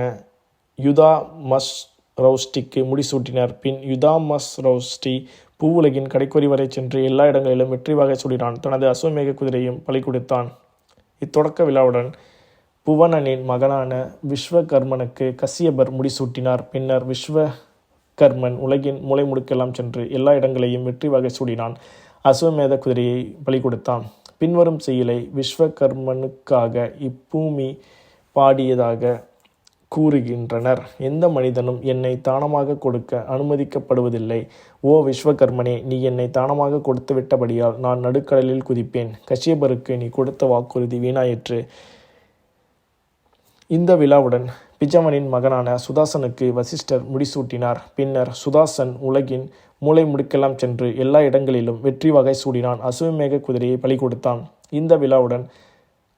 யுதாமஸ்ரௌஷ்டிக்கு முடிசூட்டினர். பின் யுதாமஸ்ரௌஷ்டி பூவுலகின் கடைக்கோடி வரை சென்று எல்லா இடங்களிலும் வெற்றி வாகை சூடினான். தனது அஸ்வமேக குதிரையும் பலி கொடுத்தான். இத்தொடக்க விழாவுடன் புவனனின் மகனான விஸ்வகர்மனுக்கு கசியபர் முடிசூட்டினார். பின்னர் விஸ்வகர்மன் உலகின் மூலை முடுக்கெல்லாம் சென்று எல்லா இடங்களையும் வெற்றி வாகை சூடினான். அஸ்வமேத குதிரையை பலி கொடுத்தான். பின்வரும் செயலை விஸ்வகர்மனுக்காக இப்பூமி பாடியதாக கூறுகின்றனர். எந்த மனிதனும் என்னை தானமாக கொடுக்க அனுமதிக்கப்படுவதில்லை. ஓ விஸ்வகர்மனே, நீ என்னை தானமாக கொடுத்து விட்டபடியால் நான் நடுக்கடலில் குதிப்பேன். கஷ்யபருக்கு நீ கொடுத்த வாக்குறுதி வீணாயிற்று. இந்த விழாவுடன் பிஜவனின் மகனான சுதாசனுக்கு வசிஷ்டர் முடிசூட்டினார். பின்னர் சுதாசன் உலகின் மூலை முடுக்கெல்லாம் சென்று எல்லா இடங்களிலும் வெற்றி வாகை சூடினான். அசுவமேக குதிரையை பலி கொடுத்தான். இந்த விழாவுடன்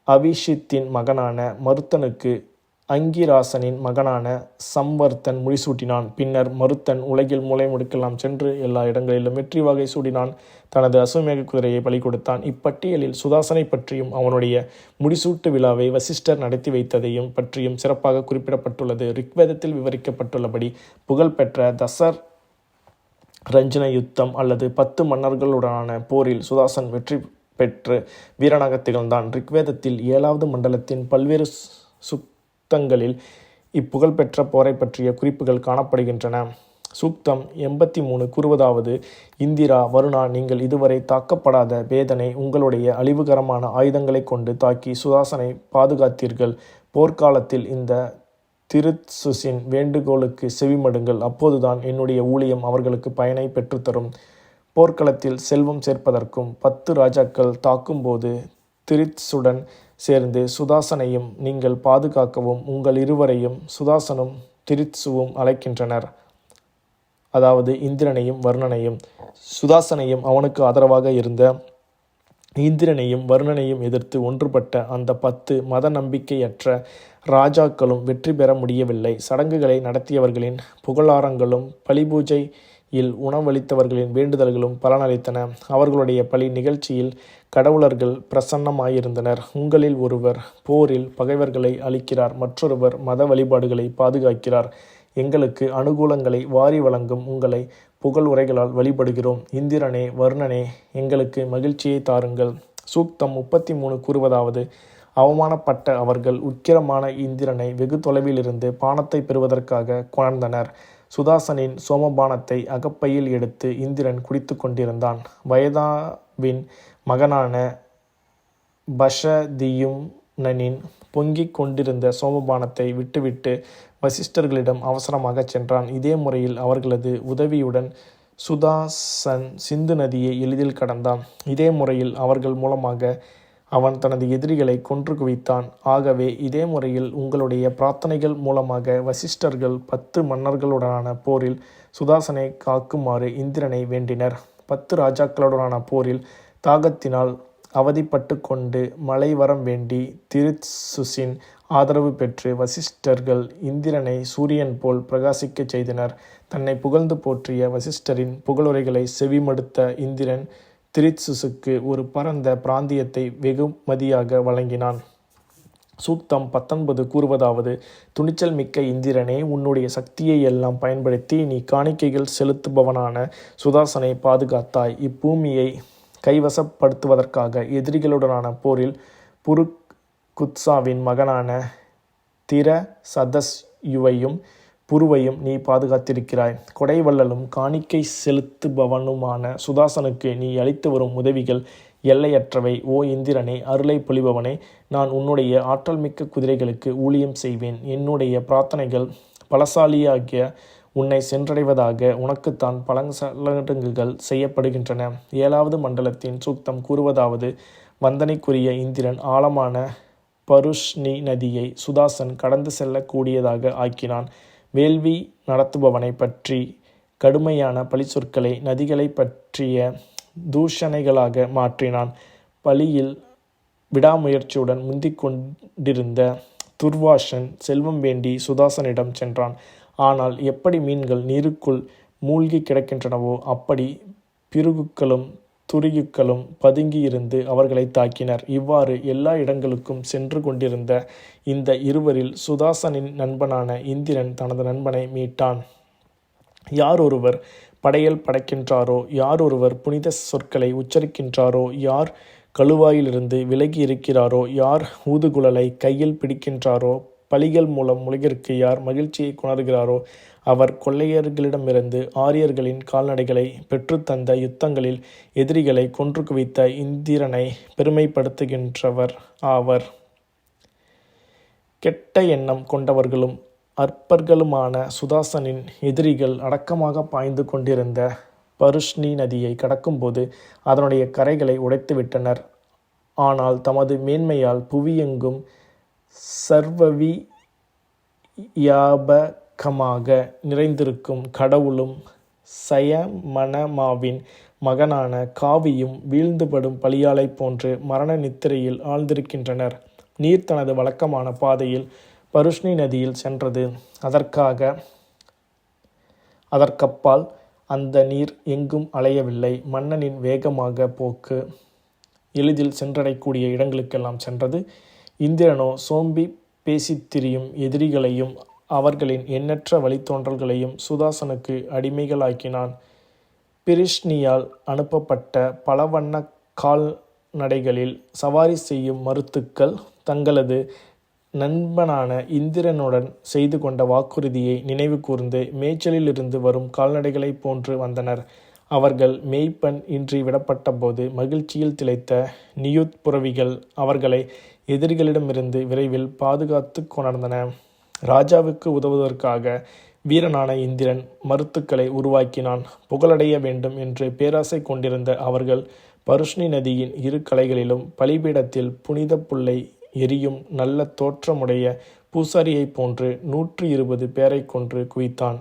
அவிஷித்தின் மகனான மருத்தனுக்கு அங்கிராசனின் மகனான சம்வர்த்தன் முடிசூட்டினான். பின்னர் மருத்தன் உலகில் மூலை முடுக்கெல்லாம் சென்று எல்லா இடங்களிலும் வெற்றி வாகை சூடினான். தனது அசுவமேக குதிரையை பலி கொடுத்தான். இப்பட்டியலில் சுதாசனை பற்றியும் அவனுடைய முடிசூட்டு விழாவை வசிஷ்டர் நடத்தி வைத்ததையும் பற்றியும் சிறப்பாக குறிப்பிடப்பட்டுள்ளது. ரிக்வேதத்தில் விவரிக்கப்பட்டுள்ளபடி புகழ்பெற்ற தசர் ரஞ்சன யுத்தம் அல்லது 10 மன்னர்களுடனான போரில் சுதாசன் வெற்றி பெற்று வீரனாக திகழ்ந்தான். ரிக்வேதத்தில் 7வது மண்டலத்தின் பல்வேறு சுத்தங்களில் இப்புகழ்பெற்ற போரை பற்றிய குறிப்புகள் காணப்படுகின்றன. சூக்தம் 83 கூறுவதாவது: இந்திரா, வருணா, நீங்கள் இதுவரை தாக்கப்படாத வேதனை உங்களுடைய அழிவுகரமான ஆயுதங்களைக் கொண்டு தாக்கி சுதாசனை பாதுகாத்தீர்கள். போர்க்காலத்தில் இந்த திருத்சுஸின் வேண்டுகோளுக்கு செவிமடுங்கள். அப்போதுதான் என்னுடைய ஊழியம் அவர்களுக்கு பயனை பெற்றுத்தரும். போர்க்களத்தில் செல்வம் சேர்ப்பதற்கும் 10 ராஜாக்கள் தாக்கும்போது திரித்சுடன் சேர்ந்து சுதாசனையும் நீங்கள் பாதுகாக்கவும் உங்கள் இருவரையும் சுதாசனும் திரித்சுவும் அழைக்கின்றனர். அதாவது இந்திரனையும் வருணனையும். சுதாசனையும் அவனுக்கு ஆதரவாக இருந்த இந்திரனையும் வருணனையும் எதிர்த்து ஒன்றுபட்ட அந்த 10 மத நம்பிக்கையற்ற ராஜாக்களும் வெற்றி பெற முடியவில்லை. சடங்குகளை நடத்தியவர்களின் புகழாரங்களும் பலிபூஜையில் உணவளித்தவர்களின் வேண்டுதல்களும் பலனளித்தன. அவர்களுடைய பலி நிகழ்ச்சியில் கடவுளர்கள் பிரசன்னமாயிருந்தனர். உங்களில் ஒருவர் போரில் பகைவர்களை அழிக்கிறார், மற்றொருவர் மத வழிபாடுகளை பாதுகாக்கிறார். எங்களுக்கு அனுகூலங்களை வாரி வழங்கும் உங்களை புகழ் உரைகளால் வழிபடுகிறோம். இந்திரனே, வருணனே, எங்களுக்கு மகிழ்ச்சியை தாருங்கள். சூக்தம் 33 கூறுவதாவது: அவமானப்பட்ட அவர்கள் உக்கிரமான இந்திரனை வெகு தொலைவிலிருந்து பானத்தை பெறுவதற்காக கொணர்ந்தனர். சுதாசனின் சோமபானத்தை அகப்பையில் எடுத்து இந்திரன் குடித்து கொண்டிருந்தான். வயதாவின் மகனான பஷதியும்னனின் பொங்கிக் கொண்டிருந்த சோமபானத்தை விட்டுவிட்டு வசிஷ்டர்களிடம் அவசரமாகச் சென்றான். இதே முறையில் அவர்களது உதவியுடன் சுதாசன் சிந்து நதியை எளிதில் கடந்தான். இதே முறையில் அவர்கள் மூலமாக அவன் தனது எதிரிகளை கொன்று குவித்தான். ஆகவே இதே முறையில் உங்களுடைய பிரார்த்தனைகள் மூலமாக வசிஷ்டர்கள் 10 மன்னர்களுடனான போரில் சுதாசனை காக்குமாறு இந்திரனை வேண்டினர். 10 ராஜாக்களுடனான போரில் தாகத்தினால் அவதிப்பட்டு கொண்டு மலைவரம் வேண்டி திரித்சுஸின் ஆதரவு பெற்று வசிஷ்டர்கள் இந்திரனை சூரியன் போல் பிரகாசிக்கச் செய்தனர். தன்னை புகழ்ந்து போற்றிய வசிஷ்டரின் புகழுரைகளை செவிமடுத்த இந்திரன் திரித்சுஸுக்கு ஒரு பரந்த பிராந்தியத்தை வெகுமதியாக வழங்கினான். சூக்தம் 19 கூறுவதாவது: துணிச்சல் மிக்க இந்திரனே, உன்னுடைய சக்தியை எல்லாம் பயன்படுத்தி நீ காணிக்கைகள் செலுத்துபவனான சுதாசனை பாதுகாத்தாய். இப்பூமியை கைவசப்படுத்துவதற்காக எதிரிகளுடனான போரில் புருகுத்சாவின் மகனான திரசதஸ்யுவையும் புருவையும் நீ பாதுகாத்திருக்கிறாய். கொடைவள்ளலும் காணிக்கை செலுத்துபவனுமான சுதாசனுக்கு நீ அளித்து வரும் உதவிகள் எல்லையற்றவை. ஓ இந்திரனே, அருளை பொழிபவனே, நான் உன்னுடைய ஆற்றல் மிக்க குதிரைகளுக்கு ஊழியம் செய்வேன். என்னுடைய பிரார்த்தனைகள் பலசாலியாகிய உன்னை சென்றடைவதாக உனக்குத்தான் பலசலங்குகள் செய்யப்படுகின்றன. 7வது மண்டலத்தின் சூக்தம் கூறுவதாவது: வந்தனைக்குரிய இந்திரன் ஆழமான பருஷ்னி நதியை சுதாசன் கடந்து செல்லக்கூடியதாக ஆக்கினான். வேள்வி நடத்துபவனை பற்றி கடுமையான பழிச்சொற்களை நதிகளை பற்றிய தூஷணைகளாக மாற்றினான். பலியில் விடாமுயற்சியுடன் முந்திக் கொண்டிருந்த துர்வாசன் செல்வம் வேண்டி சுதாசனிடம் சென்றான். ஆனால் எப்படி மீன்கள் நீருக்குள் மூழ்கி கிடக்கின்றனவோ அப்படி பிருகுக்களும் துரியுக்களும் பதுங்கியிருந்து அவர்களை தாக்கினர். இவ்வாறு எல்லா இடங்களுக்கும் சென்று கொண்டிருந்த இந்த இருவரில் சுதாசனின் நண்பனான இந்திரன் தனது நண்பனை மீட்டான். யார் ஒருவர் படையல் படைக்கின்றாரோ, யார் ஒருவர் புனித சொற்களை உச்சரிக்கின்றாரோ, யார் கழுவாயிலிருந்து விலகி இருக்கிறாரோ, யார் ஊதுகுழலை கையில் பிடிக்கின்றாரோ, பலிகள் மூலம் உலகிற்கு யார் மகிழ்ச்சியை கொணர்கிறாரோ, அவர் கொள்ளையர்களிடமிருந்து ஆரியர்களின் கால்நடைகளை பெற்றுத்தந்த யுத்தங்களில் எதிரிகளை கொன்று குவித்த இந்திரனை பெருமைப்படுத்துகின்றவர் ஆவர். கெட்ட எண்ணம் கொண்டவர்களும் அற்பர்களுமான சுதாசனின் எதிரிகள் அடக்கமாக பாய்ந்து கொண்டிருந்த பருஷ்னி நதியை கடக்கும்போது அதனுடைய கரைகளை உடைத்துவிட்டனர். ஆனால் தமது மேன்மையால் புவியெங்கும் சர்வவியாபகமாக நிறைந்திருக்கும் கடவுளும் சயமனமாவின் மகனான காவியும் வீழ்ந்துபடும் பலியாலை போன்று மரண நித்திரையில் ஆழ்ந்திருக்கின்றனர். நீர் தனது வழக்கமான பாதையில் பருஷ்னி நதியில் சென்றது. அதற்கப்பால் அந்த நீர் எங்கும் அலையவில்லை. மன்னனின் வேகமாக போக்கு எளிதில் சென்றடையக்கூடிய இடங்களுக்கெல்லாம் சென்றது. இந்திரனோ சோம்பி பேசித் திரியும் எதிரிகளையும் அவர்களின் எண்ணற்ற வழித்தோன்றல்களையும் சுதாசனுக்கு அடிமைகளாக்கினான். பிரிஷ்னியால் அனுப்பப்பட்ட பலவண்ண கால்நடைகளில் சவாரி செய்யும் மருத்துக்கள் தங்களது நண்பனான இந்திரனுடன் செய்து கொண்ட வாக்குறுதியை நினைவு கூர்ந்து மேய்ச்சலிலிருந்து வரும் கால்நடைகளைப் போன்று வந்தனர். அவர்கள் மேய்ப்பன் இன்றி விடப்பட்டபோது மகிழ்ச்சியில் திளைத்த நியுத் புறவிகள் அவர்களை எதிரிகளிடமிருந்து விரைவில் பாதுகாத்து கொணர்ந்தன. ராஜாவுக்கு உதவுவதற்காக வீரனான இந்திரன் மருத்துக்களை உருவாக்கினான். புகழடைய வேண்டும் என்று பேராசை கொண்டிருந்த அவர்கள் பருஷ்ணி நதியின் இரு கரைகளிலும் பலிபீடத்தில் புனித புல்லை எரியும் நல்ல தோற்றமுடைய பூசாரியைப் போன்று 120 பேரைக் கொன்று குவித்தான்.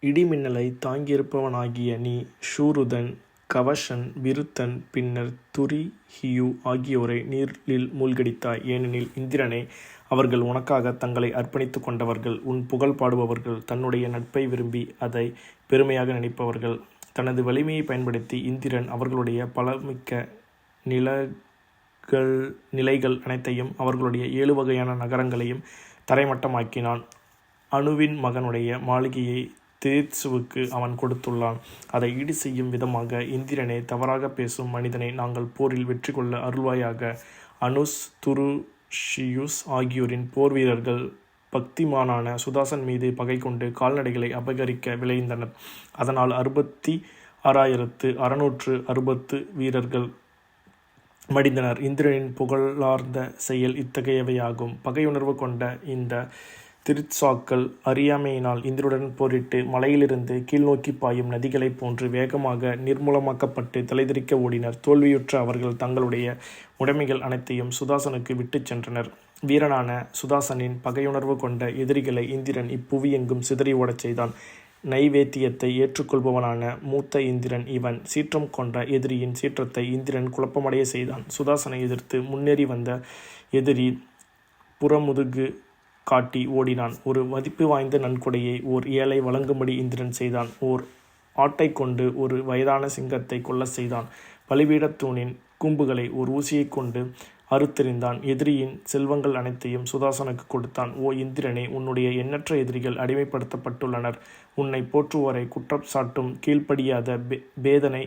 இடிமின்னலை தாங்கியிருப்பவனாகிய நீ ஷூருதன், கவஷன், விருத்தன், பின்னர் துரிஹியு ஆகியோரை நீரில் மூழ்கடித்தாய். ஏனெனில் இந்திரனே, அவர்கள் உனக்காக தங்களை அர்ப்பணித்து கொண்டவர்கள், உன் புகழ் பாடுபவர்கள், தன்னுடைய நட்பை விரும்பி அதை பெருமையாக நினைப்பவர்கள். தனது வலிமையை பயன்படுத்தி இந்திரன் அவர்களுடைய பலமிக்க நிலைகள் அனைத்தையும் அவர்களுடைய 7 வகையான நகரங்களையும் தரைமட்டமாக்கினான். அணுவின் மகனுடைய மாளிகையை திரித்சுவுக்கு அவன் கொடுத்துள்ளான். அதை ஈடு செய்யும் விதமாக இந்திரனே, தவறாக பேசும் மனிதனை நாங்கள் போரில் வெற்றி கொள்ள அருள்வாயாக. அனுஸ், துருஷியுஸ் ஆகியோரின் போர் வீரர்கள் பக்திமானான சுதாசன் மீது பகை கொண்டு கால்நடைகளை அபகரிக்க விளைந்தனர். அதனால் 66,660 வீரர்கள் மடிந்தனர். இந்திரனின் புகழார்ந்த செயல் இத்தகையவையாகும். பகையுணர்வு கொண்ட இந்த திரித்சாக்கள் அறியாமையினால் இந்திரனுடன் போரிட்டு மலையிலிருந்து கீழ்நோக்கி பாயும் நதிகளைப் போன்று வேகமாக நிர்மூலமாக்கப்பட்டு தலைதெறிக்க ஓடினர். தோல்வியுற்ற அவர்கள் தங்களுடைய உடைமைகள் அனைத்தையும் சுதாசனுக்கு விட்டுச் சென்றனர். வீரனான சுதாசனின் பகையுணர்வு கொண்ட எதிரிகளை இந்திரன் இப்புவி எங்கும் சிதறி ஓடச் செய்தான். நைவேத்தியத்தை ஏற்றுக்கொள்பவனான மூத்த இந்திரன் இவன். சீற்றம் கொண்ட எதிரியின் சீற்றத்தை இந்திரன் குழப்பமடைய செய்தான். சுதாசனை எதிர்த்து முன்னேறி வந்த எதிரி புறமுதுகு காட்டி ஓடினான். ஒரு மதிப்பு வாய்ந்த நன்கொடையை ஓர் ஏழை வழங்கும்படி இந்திரன் செய்தான். ஓர் ஆட்டை கொண்டு ஒரு வயதான சிங்கத்தை கொல்ல செய்தான். பலிபீடத்தூணின் கூம்புகளை ஓர் ஊசியை கொண்டு அறுத்தெறிந்தான். எதிரியின் செல்வங்கள் அனைத்தையும் சுதாசனுக்கு கொடுத்தான். ஓ இந்திரனே, உன்னுடைய எண்ணற்ற எதிரிகள் அடிமைப்படுத்தப்பட்டுள்ளனர். உன்னை போற்றுவோரை குற்றம் சாட்டும் கீழ்ப்படியாத பேதனை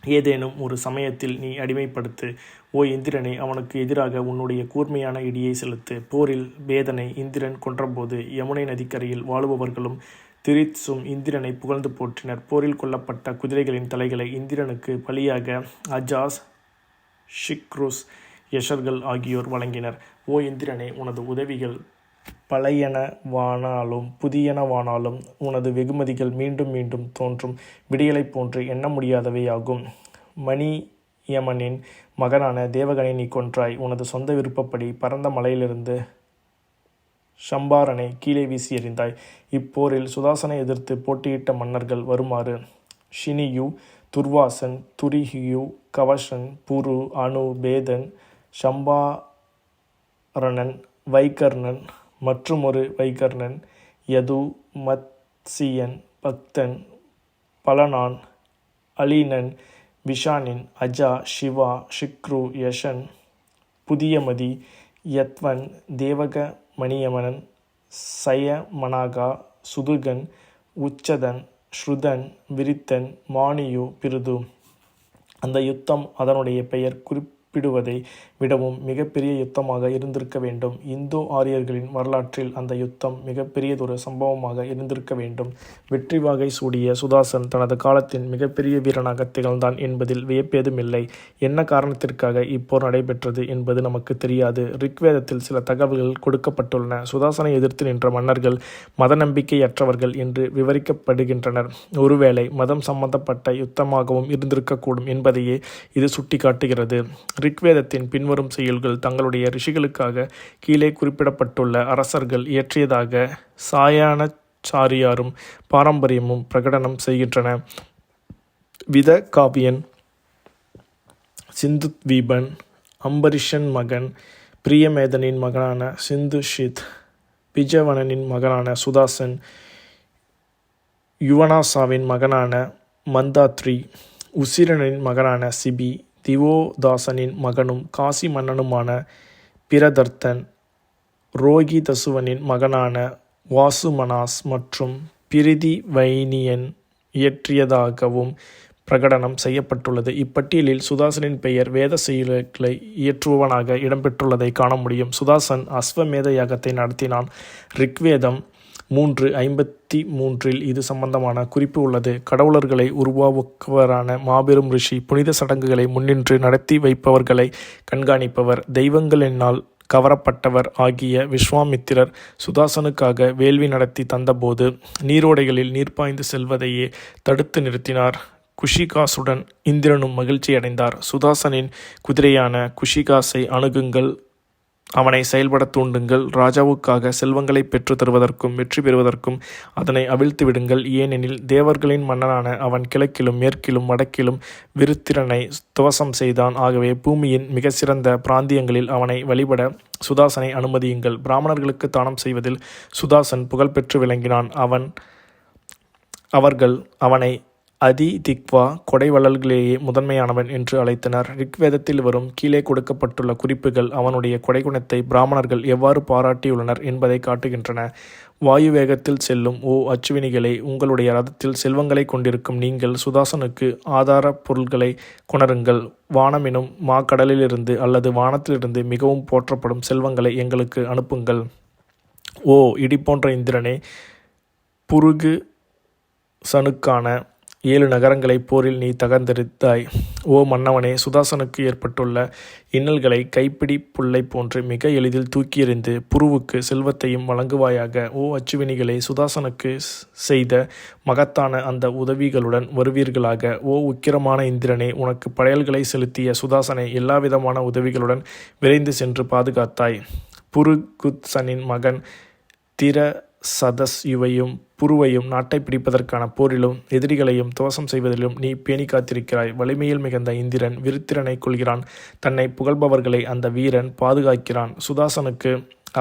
ஏதேனும் ஒரு சமயத்தில் நீ அடிமைப்படுத்து. ஓ இந்திரனே, அவனுக்கு எதிராக உன்னுடைய கூர்மையான இடியை செலுத்து. போரில் பேதனை இந்திரன் கொன்றபோது யமுனை நதிக்கரையில் வாழுபவர்களும் திரித்சும் இந்திரனை புகழ்ந்து போற்றினர். போரில் கொல்லப்பட்ட குதிரைகளின் தலைகளை இந்திரனுக்கு பலியாக அஜாஸ், ஷிக்ருஸ், யஷர்கள் ஆகியோர் வழங்கினர். ஓ இந்திரனே, உனது உதவிகள் பழையனவானாலும் புதியனவானாலும் உனது வெகுமதிகள் மீண்டும் மீண்டும் தோன்றும் விடியலைப் போன்று எண்ண முடியாதவையாகும். மணியமனின் மகனான தேவகனை நீ கொன்றாய். உனது சொந்த விருப்பப்படி பரந்த மலையிலிருந்து ஷம்பாரனை கீழே வீசி எறிந்தாய். இப்போரில் சுதாசனை எதிர்த்து போட்டியிட்ட மன்னர்கள் வருமாறு: ஷினியு, துர்வாசன், துரிஹியு, கவஷன், புரு, அணு, பேதன், ஷம்பாரணன், வைகர்ணன், மற்றுமொரு வைகர்ணன், யது, மத்சியன், பக்தன், பலனான், அலீனன், விஷானின், அஜா, சிவா, ஷிக்ரு, யஷன், புதியமதி, யத்வன், தேவக மணியமனன், சயமனாகா, சுதுகன், உச்சதன், ஸ்ருதன், விரித்தன், மானியு, பிருது. அந்த யுத்தம் அதனுடைய பெயர் குறிப்பிடுவதை விடவும் மிகப்பெரிய யுத்தமாக இருந்திருக்க வேண்டும். இந்தோ ஆரியர்களின் வரலாற்றில் அந்த யுத்தம் மிகப்பெரியதொரு சம்பவமாக இருந்திருக்க வேண்டும். வெற்றி வாகை சூடிய சுதாசன் தனது காலத்தின் மிகப்பெரிய வீரனாக திகழ்ந்தான் என்பதில் வியப்பேதுமில்லை. என்ன காரணத்திற்காக இப்போர் நடைபெற்றது என்பது நமக்கு தெரியாது. ரிக்வேதத்தில் சில தகவல்கள் கொடுக்கப்பட்டுள்ளன. சுதாசனை எதிர்த்து நின்ற மன்னர்கள் மத நம்பிக்கையற்றவர்கள் என்று விவரிக்கப்படுகின்றனர். ஒருவேளை மதம் சம்பந்தப்பட்ட யுத்தமாகவும் இருந்திருக்கக்கூடும் என்பதையே இது சுட்டிக்காட்டுகிறது. ரிக்வேதத்தின் பின்வரும் செயல்கள் தங்களுடைய ரிஷிகளுக்காக கீழே குறிப்பிடப்பட்டுள்ள அரசர்கள் இயற்றியதாக சாயாணாச்சாரியாரும் பாரம்பரியமும் பிரகடனம் செய்கின்றன. வித காவியன், சிந்துத்வீபன், அம்பரிஷன் மகன் பிரியமேதனின் மகனான சிந்துஷித், பிஜவனனின் மகனான சுதாசன், யுவனாசாவின் மகனான மந்தாத்ரி, உசிரனின் மகனான சிபி, திவோதாசனின் மகனும் காசி மன்னனுமான பிரதர்த்தன், ரோகிதசுவனின் மகனான வாசுமனாஸ் மற்றும் பிரிதிவைனியன் இயற்றியதாகவும் பிரகடனம் செய்யப்பட்டுள்ளது. இப்பட்டியலில் சுதாசனின் பெயர் வேத செய்யுள்களை இயற்றுபவனாக இடம்பெற்றுள்ளதை காண முடியும். சுதாசன் அஸ்வமேத யாகத்தை நடத்தினான். ரிக்வேதம் 3:53 இது சம்பந்தமான குறிப்பு உள்ளது. கடவுளர்களை உருவாக்குவரான மாபெரும் ரிஷி, புனித சடங்குகளை முன்னின்று நடத்தி வைப்பவர்களை கண்காணிப்பவர், தெய்வங்களினால் கவரப்பட்டவர் ஆகிய விஸ்வாமித்திரர் சுதாசனுக்காக வேள்வி நடத்தி தந்தபோது நீரோடைகளில் நீர் பாய்ந்து செல்வதையே தடுத்து நிறுத்தினார். குஷிகாசுடன் இந்திரனும் மகிழ்ச்சி அடைந்தார். சுதாசனின் குதிரையான குஷிகாசை அணுகுங்கள், அவனை செயல்பட தூண்டுங்கள். ராஜாவுக்காக செல்வங்களை பெற்று தருவதற்கும் வெற்றி பெறுவதற்கும் அதனை அவிழ்த்து விடுங்கள். ஏனெனில் தேவர்களின் மன்னனான அவன் கிழக்கிலும் மேற்கிலும் வடக்கிலும் விருத்திரனை துவசம் செய்தான். ஆகவே பூமியின் மிக சிறந்த பிராந்தியங்களில் அவனை வழிபட சுதாசனை அனுமதியுங்கள். பிராமணர்களுக்கு தானம் செய்வதில் சுதாசன் புகழ்பெற்று விளங்கினான். அவர்கள் அவனை அதிதிக்வா, கொடை வள்ளல்களேயே முதன்மையானவன் என்று அழைத்தனர். ரிக்வேதத்தில் வரும் கீழே கொடுக்கப்பட்டுள்ள குறிப்புகள் அவனுடைய கொடைகுணத்தை பிராமணர்கள் எவ்வாறு பாராட்டியுள்ளனர் என்பதை காட்டுகின்றன. வாயு வேகத்தில் செல்லும் ஓ அச்சுவினிகளே, உங்களுடைய ரதத்தில் செல்வங்களை கொண்டிருக்கும் நீங்கள் சுதாசனுக்கு ஆதார பொருள்களை கொணருங்கள். வானமெனும் மாக்கடலிலிருந்து அல்லது வானத்திலிருந்து மிகவும் போற்றப்படும் செல்வங்களை எங்களுக்கு அனுப்புங்கள். ஓ இடி போன்ற இந்திரனே, புருகு சனுக்கான 7 நகரங்களை போரில் நீ தகர்த்தெறிந்தாய். ஓ மன்னவனே, சுதாசனுக்கு ஏற்பட்டுள்ள இன்னல்களை கைப்பிடி புல்லை போன்று மிக எளிதில் தூக்கி எறிந்து புருவுக்கு செல்வத்தையும் வழங்குவாயாக. ஓ அச்சுவினிகளே, சுதாசனுக்கு செய்த மகத்தான அந்த உதவிகளுடன் வருவீர்களாக. ஓ உக்கிரமான இந்திரனே, உனக்கு படையல்களை செலுத்திய சுதாசனை எல்லாவிதமான உதவிகளுடன் விரைந்து சென்று பாதுகாத்தாய். புருகுத்சனின் மகன் திரசதஸ்யுவையும் புருவையும் நாட்டை பிடிப்பதற்கான போரிலும் எதிரிகளையும் துவசம் செய்வதிலும் நீ பேணி காத்திருக்கிறாய். வலிமையில் மிகுந்த இந்திரன் விருத்திரனை கொள்கிறான். தன்னை புகழ்பவர்களை அந்த வீரன் பாதுகாக்கிறான். சுதாசனுக்கு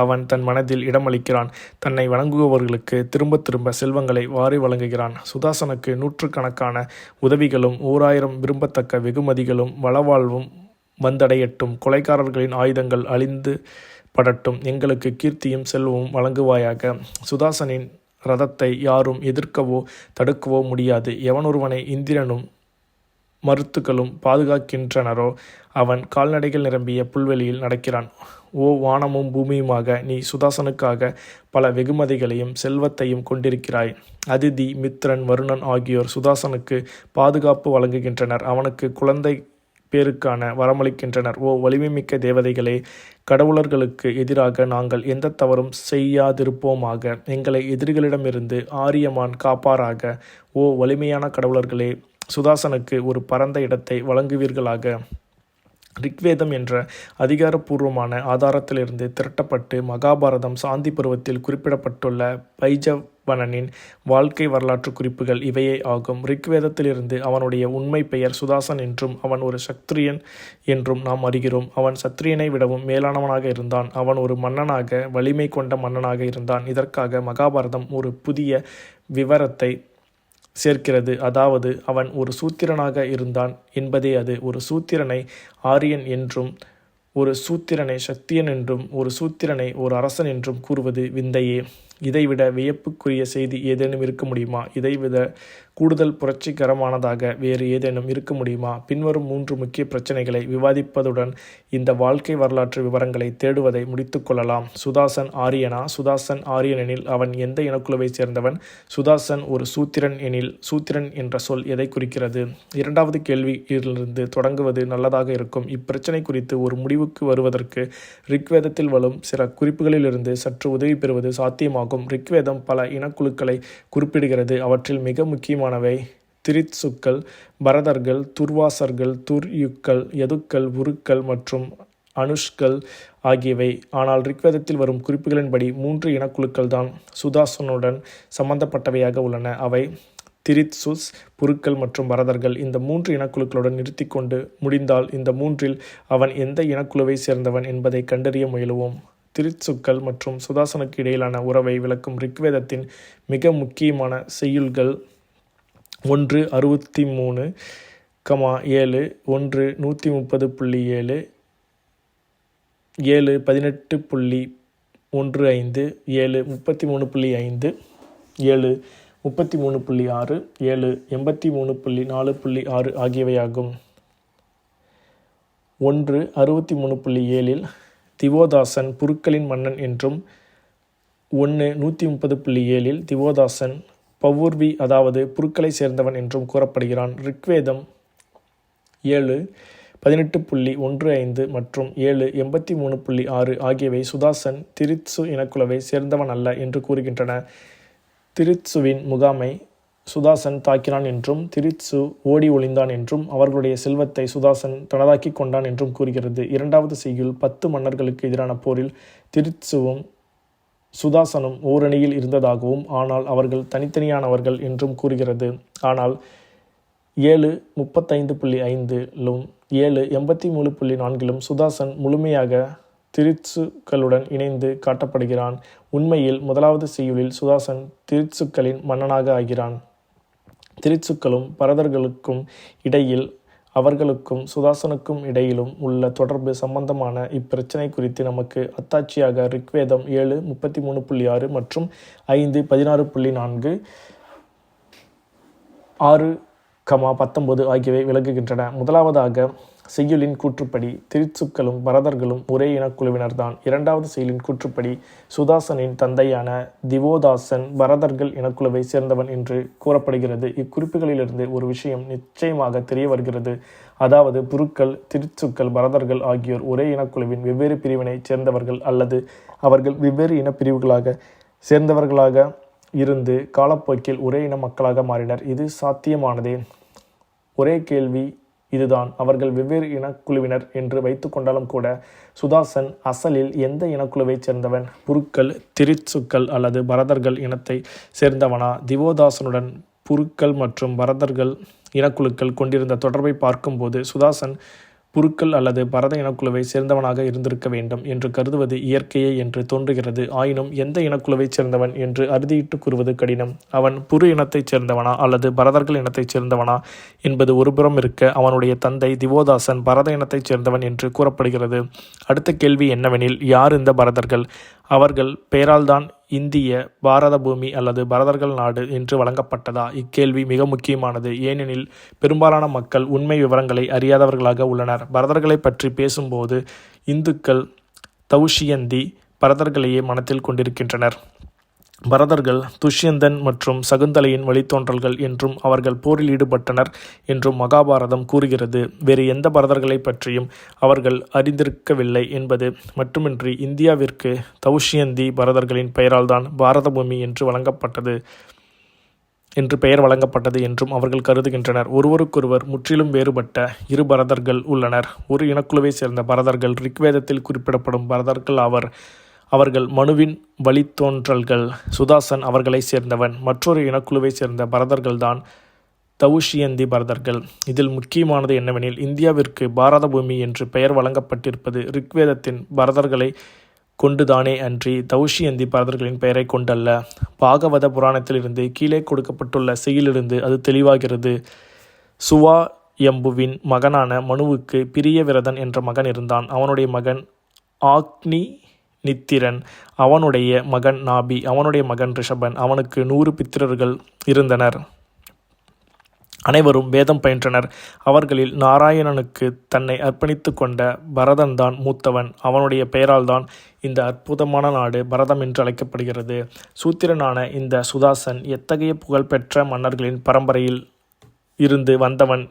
அவன் தன் மனதில் இடமளிக்கிறான். தன்னை வணங்குபவர்களுக்கு திரும்ப திரும்ப செல்வங்களை வாரி வழங்குகிறான். சுதாசனுக்கு 100கணக்கான உதவிகளும் 1000 விரும்பத்தக்க வெகுமதிகளும் வளவாழ்வும் வந்தடையட்டும். கொலைக்காரர்களின் ஆயுதங்கள் அழிந்து படட்டும். எங்களுக்கு கீர்த்தியும் செல்வமும் வழங்குவாயாக. சுதாசனின் ரதத்தை யாரும் எதிர்க்கவோ தடுக்கவோ முடியாது. எவனொருவனை இந்திரனும் மருத்துக்களும் பாதுகாக்கின்றனரோ அவன் கால்நடைகள் நிரம்பிய புல்வெளியில் நடக்கிறான். ஓ வானமும் பூமியுமாக, நீ சுதாசனுக்காக பல வெகுமதிகளையும் செல்வத்தையும் கொண்டிருக்கிறாய். அதிதி, மித்ரன், வருணன் ஆகியோர் சுதாசனுக்கு பாதுகாப்பு வழங்குகின்றனர். அவனுக்கு குழந்தை பேருக்கான வரமளிக்கின்றனர். ஓ வலிமைமிக்க தேவதைகளே, கடவுளர்களுக்கு எதிராக நாங்கள் எந்த தவறும் செய்யாதிருப்போமாக. எங்களை எதிரிகளிடமிருந்து ஆரியமான் காப்பாராக. ஓ வலிமையான கடவுளர்களே, சுதாசனுக்கு ஒரு பரந்த இடத்தை வழங்குவீர்களாக. ரிக்வேதம் என்ற அதிகாரப்பூர்வமான ஆதாரத்திலிருந்து திரட்டப்பட்டு மகாபாரதம் சாந்தி பருவத்தில் குறிப்பிடப்பட்டுள்ள பைஜவனனின் வாழ்க்கை வரலாற்று குறிப்புகள் இவையே ஆகும். ரிக்வேதத்திலிருந்து அவனுடைய உண்மை பெயர் சுதாசன் என்றும் அவன் ஒரு சத்திரியன் என்றும் நாம் அறிகிறோம். அவன் சத்திரியனை விடவும் மேலானவனாக இருந்தான். அவன் ஒரு மன்னனாக, வலிமை கொண்ட மன்னனாக இருந்தான். இதற்காக மகாபாரதம் ஒரு புதிய விவரத்தை சேர்க்கிறது. அதாவது அவன் ஒரு சூத்திரனாக இருந்தான் என்பதே அது. ஒரு சூத்திரனை ஆரியன் என்றும் ஒரு சூத்திரனை சக்தியன் என்றும் ஒரு சூத்திரனை ஒரு அரசன் என்றும் கூறுவது விந்தையே. இதைவிட வியப்புக்குரிய செய்தி ஏதேனும் இருக்க முடியுமா? இதைவிட கூடுதல் புரட்சிகரமானதாக வேறு ஏதேனும் இருக்க முடியுமா? பின்வரும் 3 முக்கிய பிரச்சனைகளை விவாதிப்பதுடன் இந்த வாழ்க்கை வரலாற்று விவரங்களை தேடுவதை முடித்து கொள்ளலாம். சுதாசன் ஆரியனா? சுதாசன் ஆரியனெனில் அவன் எந்த இனக்குழுவை சேர்ந்தவன்? சுதாசன் ஒரு சூத்திரன் எனில் சூத்திரன் என்ற சொல் எதை குறிக்கிறது? 2வது கேள்வியிலிருந்து தொடங்குவது நல்லதாக இருக்கும். இப்பிரச்சனை குறித்து ஒரு முடிவுக்கு வருவதற்கு ரிக்வேதத்தில் வரும் சில குறிப்புகளிலிருந்து சற்று உதவி பெறுவது சாத்தியமாகும். ரிக்வேதம் பல இனக்குழுக்களை குறிப்பிடுகிறது. அவற்றில் மிக முக்கியமானவை திரித்சுக்கள், பரதர்கள், துர்வாசர்கள், துர்யுக்கள், யதுக்கள், உருக்கள் மற்றும் அனுஷ்கள் ஆகியவை. ஆனால் ரிக்வேதத்தில் வரும் குறிப்புகளின்படி 3 இனக்குழுக்கள் தான் சுதாசனுடன் சம்பந்தப்பட்டவையாக உள்ளன. அவை திரித்சுஸ், புருக்கள் மற்றும் பரதர்கள். இந்த 3 இனக்குழுக்களுடன் நிறுத்தி கொண்டு முடிந்தால் இந்த 3இல் அவன் எந்த இனக்குழுவை சேர்ந்தவன் என்பதை கண்டறிய முயலுவோம். திரித்சுக்கள் மற்றும் சுதாசனுக்கு இடையிலான உறவை விளக்கும் ரிக்வேதத்தின் மிக முக்கியமான செய்யுள்கள் 1:63, 7, 1:130.7, 7:18.15, 7:33.5, 7 33.6, 7 83.4.6 ஆகியவையாகும். 1 63.7 திவோதாசன் புருக்களின் மன்னன் என்றும் 1 130.7 திவோதாசன் பவுர்வி அதாவது புருக்களை சேர்ந்தவன் என்றும் கூறப்படுகிறான். ரிக்வேதம் 7 18.15 மற்றும் 7 83.6 ஆகியவை சுதாசன் திரித்சு இனக்குழுவை சேர்ந்தவன் அல்ல என்று கூறுகின்றன. திரித்சுவின் முகாமை சுதாசன் தாக்கினான் என்றும் திரித்சு ஓடி ஒளிந்தான் என்றும் அவர்களுடைய செல்வத்தை சுதாசன் தனதாக்கி கொண்டான் என்றும் கூறுகிறது. 2வது செய்யுள் 10 மன்னர்களுக்கு எதிரான போரில் திரித்சுவும் சுதாசனும் ஓரணியில் இருந்ததாகவும் ஆனால் அவர்கள் தனித்தனியானவர்கள் என்றும் கூறுகிறது. ஆனால் 7 35.5 7 83.4 சுதாசன் முழுமையாக திரித்சுக்களுடன் இணைந்து காட்டப்படுகிறான். உண்மையில் 1வது செய்யுளில் சுதாசன் திரித்சுக்களின் மன்னனாக ஆகிறான். திரித்சுக்களும் பரதர்களுக்கும் இடையில் அவர்களுக்கும் சுதாசனுக்கும் இடையிலும் உள்ள தொடர்பு சம்பந்தமான இப்பிரச்சனை குறித்து நமக்கு அத்தாட்சியாக ரிக்வேதம் 7 33.6 மற்றும் 5 16.4 6-19 ஆகியவை விளக்குகின்றன. முதலாவதாக செய்யுளின் கூற்றுப்படி திரித்சுக்களும் பரதர்களும் ஒரே இனக்குழுவினர்தான். 2வது செய்யுளின் கூற்றுப்படி சுதாசனின் தந்தையான திவோதாசன் பரதர்கள் இனக்குழுவை சேர்ந்தவன் என்று கூறப்படுகிறது. இக்குறிப்புகளிலிருந்து ஒரு விஷயம் நிச்சயமாக தெரிய வருகிறது. அதாவது புருக்கள், திரித்சுக்கள், பரதர்கள் ஆகியோர் ஒரே இனக்குழுவின் வெவ்வேறு பிரிவினைச் சேர்ந்தவர்கள் அல்லது அவர்கள் வெவ்வேறு இனப்பிரிவுகளாக சேர்ந்தவர்களாக இருந்து காலப்போக்கில் ஒரே இன மக்களாக மாறினர். இது சாத்தியமானதே. ஒரே கேள்வி இதுதான், அவர்கள் வெவ்வேறு இனக்குழுவினர் என்று வைத்து கொண்டாலும் கூட சுதாசன் அசலில் எந்த இனக்குழுவைச் சேர்ந்தவன்? புருக்கள், திரித்சுக்கள் அல்லது பரதர்கள் இனத்தை சேர்ந்தவனா? திவோதாசனுடன் புருக்கள் மற்றும் பரதர்கள் இனக்குழுக்கள் கொண்டிருந்த தொடர்பை பார்க்கும்போது சுதாசன் புருக்கள் அல்லது பரத இனக்குழுவை சேர்ந்தவனாக இருந்திருக்க வேண்டும் என்று கருதுவது இயற்கையே என்று தோன்றுகிறது. ஆயினும் எந்த இனக்குழுவைச் சேர்ந்தவன் என்று அறுதியிட்டு கூறுவது கடினம். அவன் புரு இனத்தைச் சேர்ந்தவனா அல்லது பரதர்கள் இனத்தைச் சேர்ந்தவனா என்பது ஒருபுறம் இருக்க, அவனுடைய தந்தை திவோதாசன் பரத இனத்தைச் சேர்ந்தவன் என்று கூறப்படுகிறது. அடுத்த கேள்வி என்னவெனில், யார் இந்த பரதர்கள்? அவர்கள் பெயரால்தான் இந்திய பாரத பூமி அல்லது பரதர்கள் நாடு என்று வழங்கப்பட்டதா? இக்கேள்வி மிக முக்கியமானது. ஏனெனில் பெரும்பாலான மக்கள் உண்மை விவரங்களை அறியாதவர்களாக உள்ளனர். பரதர்களை பற்றி பேசும்போது இந்துக்கள் தௌஷியந்தி பரதர்களையே மனத்தில் கொண்டிருக்கின்றனர். பரதர்கள் துஷ்யந்தன் மற்றும் சகுந்தலையின் வழித்தோன்றல்கள் என்றும் அவர்கள் போரில் ஈடுபட்டனர் என்றும் மகாபாரதம் கூறுகிறது. வேறு எந்த பரதர்களை பற்றியும் அவர்கள் அறிந்திருக்கவில்லை என்பது மட்டுமின்றி இந்தியாவிற்கு தௌஷியந்தி பரதர்களின் பெயரால்தான் பாரத பூமி என்று பெயர் வழங்கப்பட்டது என்றும் அவர்கள் கருதுகின்றனர். ஒருவருக்கொருவர் முற்றிலும் வேறுபட்ட இரு பரதர்கள் உள்ளனர். ஒரு இனக்குழுவை சேர்ந்த பரதர்கள் ரிக்வேதத்தில் குறிப்பிடப்படும் பரதர்கள் ஆவர். அவர்கள் மனுவின் வழித்தோன்றல்கள். சுதாசன் அவர்களை சேர்ந்தவன். மற்றொரு இனக்குழுவை சேர்ந்த பரதர்கள்தான் தௌஷியந்தி பரதர்கள். இதில் முக்கியமானது என்னவெனில், இந்தியாவிற்கு பாரத பூமி என்று பெயர் வழங்கப்பட்டிருப்பது ரிக்வேதத்தின் பரதர்களை கொண்டுதானே அன்றி தௌஷியந்தி பரதர்களின் பெயரை கொண்டல்ல. பாகவத புராணத்திலிருந்து கீழே கொடுக்கப்பட்டுள்ள செய்யிலிருந்து அது தெளிவாகிறது. சுவாயம்புவின் மகனான மனுவுக்கு பிரியவிரதன் என்ற மகன் இருந்தான். அவனுடைய மகன் ஆக்னி நித்திரன், அவனுடைய மகன் நாபி, அவனுடைய மகன் ரிஷபன். அவனுக்கு 100 பித்திரர்கள் இருந்தனர். அனைவரும் வேதம் பயின்றனர். அவர்களில் நாராயணனுக்கு தன்னை அர்ப்பணித்து கொண்ட பரதன்தான் மூத்தவன். அவனுடைய பெயரால்தான் இந்த அற்புதமான நாடு பரதம் என்று அழைக்கப்படுகிறது. சூத்திரனான இந்த சுதாசன் எத்தகைய புகழ்பெற்ற மன்னர்களின் பரம்பரையில் இருந்து வந்தவன்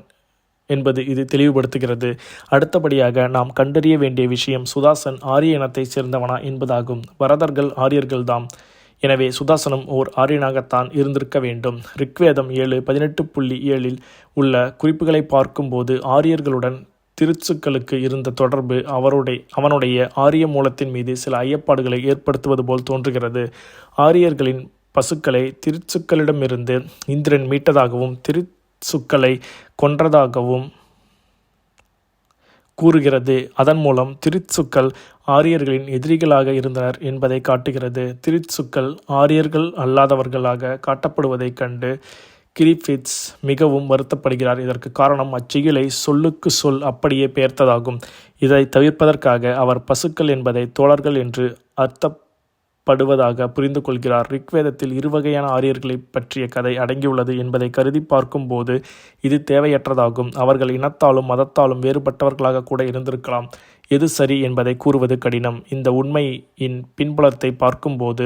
என்பது இது தெளிவுபடுத்துகிறது. அடுத்தபடியாக நாம் கண்டறிய வேண்டிய விஷயம் சுதாசன் ஆரிய இனத்தைச் சேர்ந்தவனா என்பதாகும். பரதர்கள் ஆரியர்கள்தாம். எனவே சுதாசனும் ஓர் ஆரியனாகத்தான் இருந்திருக்க வேண்டும். ரிக்வேதம் 7 18.7 உள்ள குறிப்புகளை பார்க்கும்போது ஆரியர்களுடன் திரித்சுக்களுக்கு இருந்த தொடர்பு அவனுடைய ஆரிய மூலத்தின் மீது சில ஐயப்பாடுகளை ஏற்படுத்துவது போல் தோன்றுகிறது. ஆரியர்களின் பசுக்களை திரித்சுக்களிடமிருந்து இந்திரன் மீட்டதாகவும் திரித்சுக்களை கொன்றதாகவும் கூறுகிறது. அதன் மூலம் திரித்சுக்கள் ஆரியர்களின் எதிரிகளாக இருந்தனர் என்பதை காட்டுகிறது. திரித்சுக்கள் ஆரியர்கள் அல்லாதவர்களாக காட்டப்படுவதைக் கண்டு கிரிஃபித்ஸ் மிகவும் வருத்தப்படுகிறார். இதற்கு காரணம் அச்செயலை சொல்லுக்கு சொல் அப்படியே பெயர்த்ததாகும். இதை தவிர்ப்பதற்காக அவர் பசுக்கள் என்பதை தோழர்கள் என்று படுவதாக புரிந்து கொள்கிறார். ரிக்வேதத்தில் இருவகையான ஆரியர்களை பற்றிய கதை அடங்கியுள்ளது என்பதை கருதி பார்க்கும்போது இது தேவையற்றதாகும். அவர்கள் இனத்தாலும் மதத்தாலும் வேறுபட்டவர்களாக கூட இருந்திருக்கலாம். எது சரி என்பதை கூறுவது கடினம். இந்த உண்மையின் பின்புலத்தை பார்க்கும்போது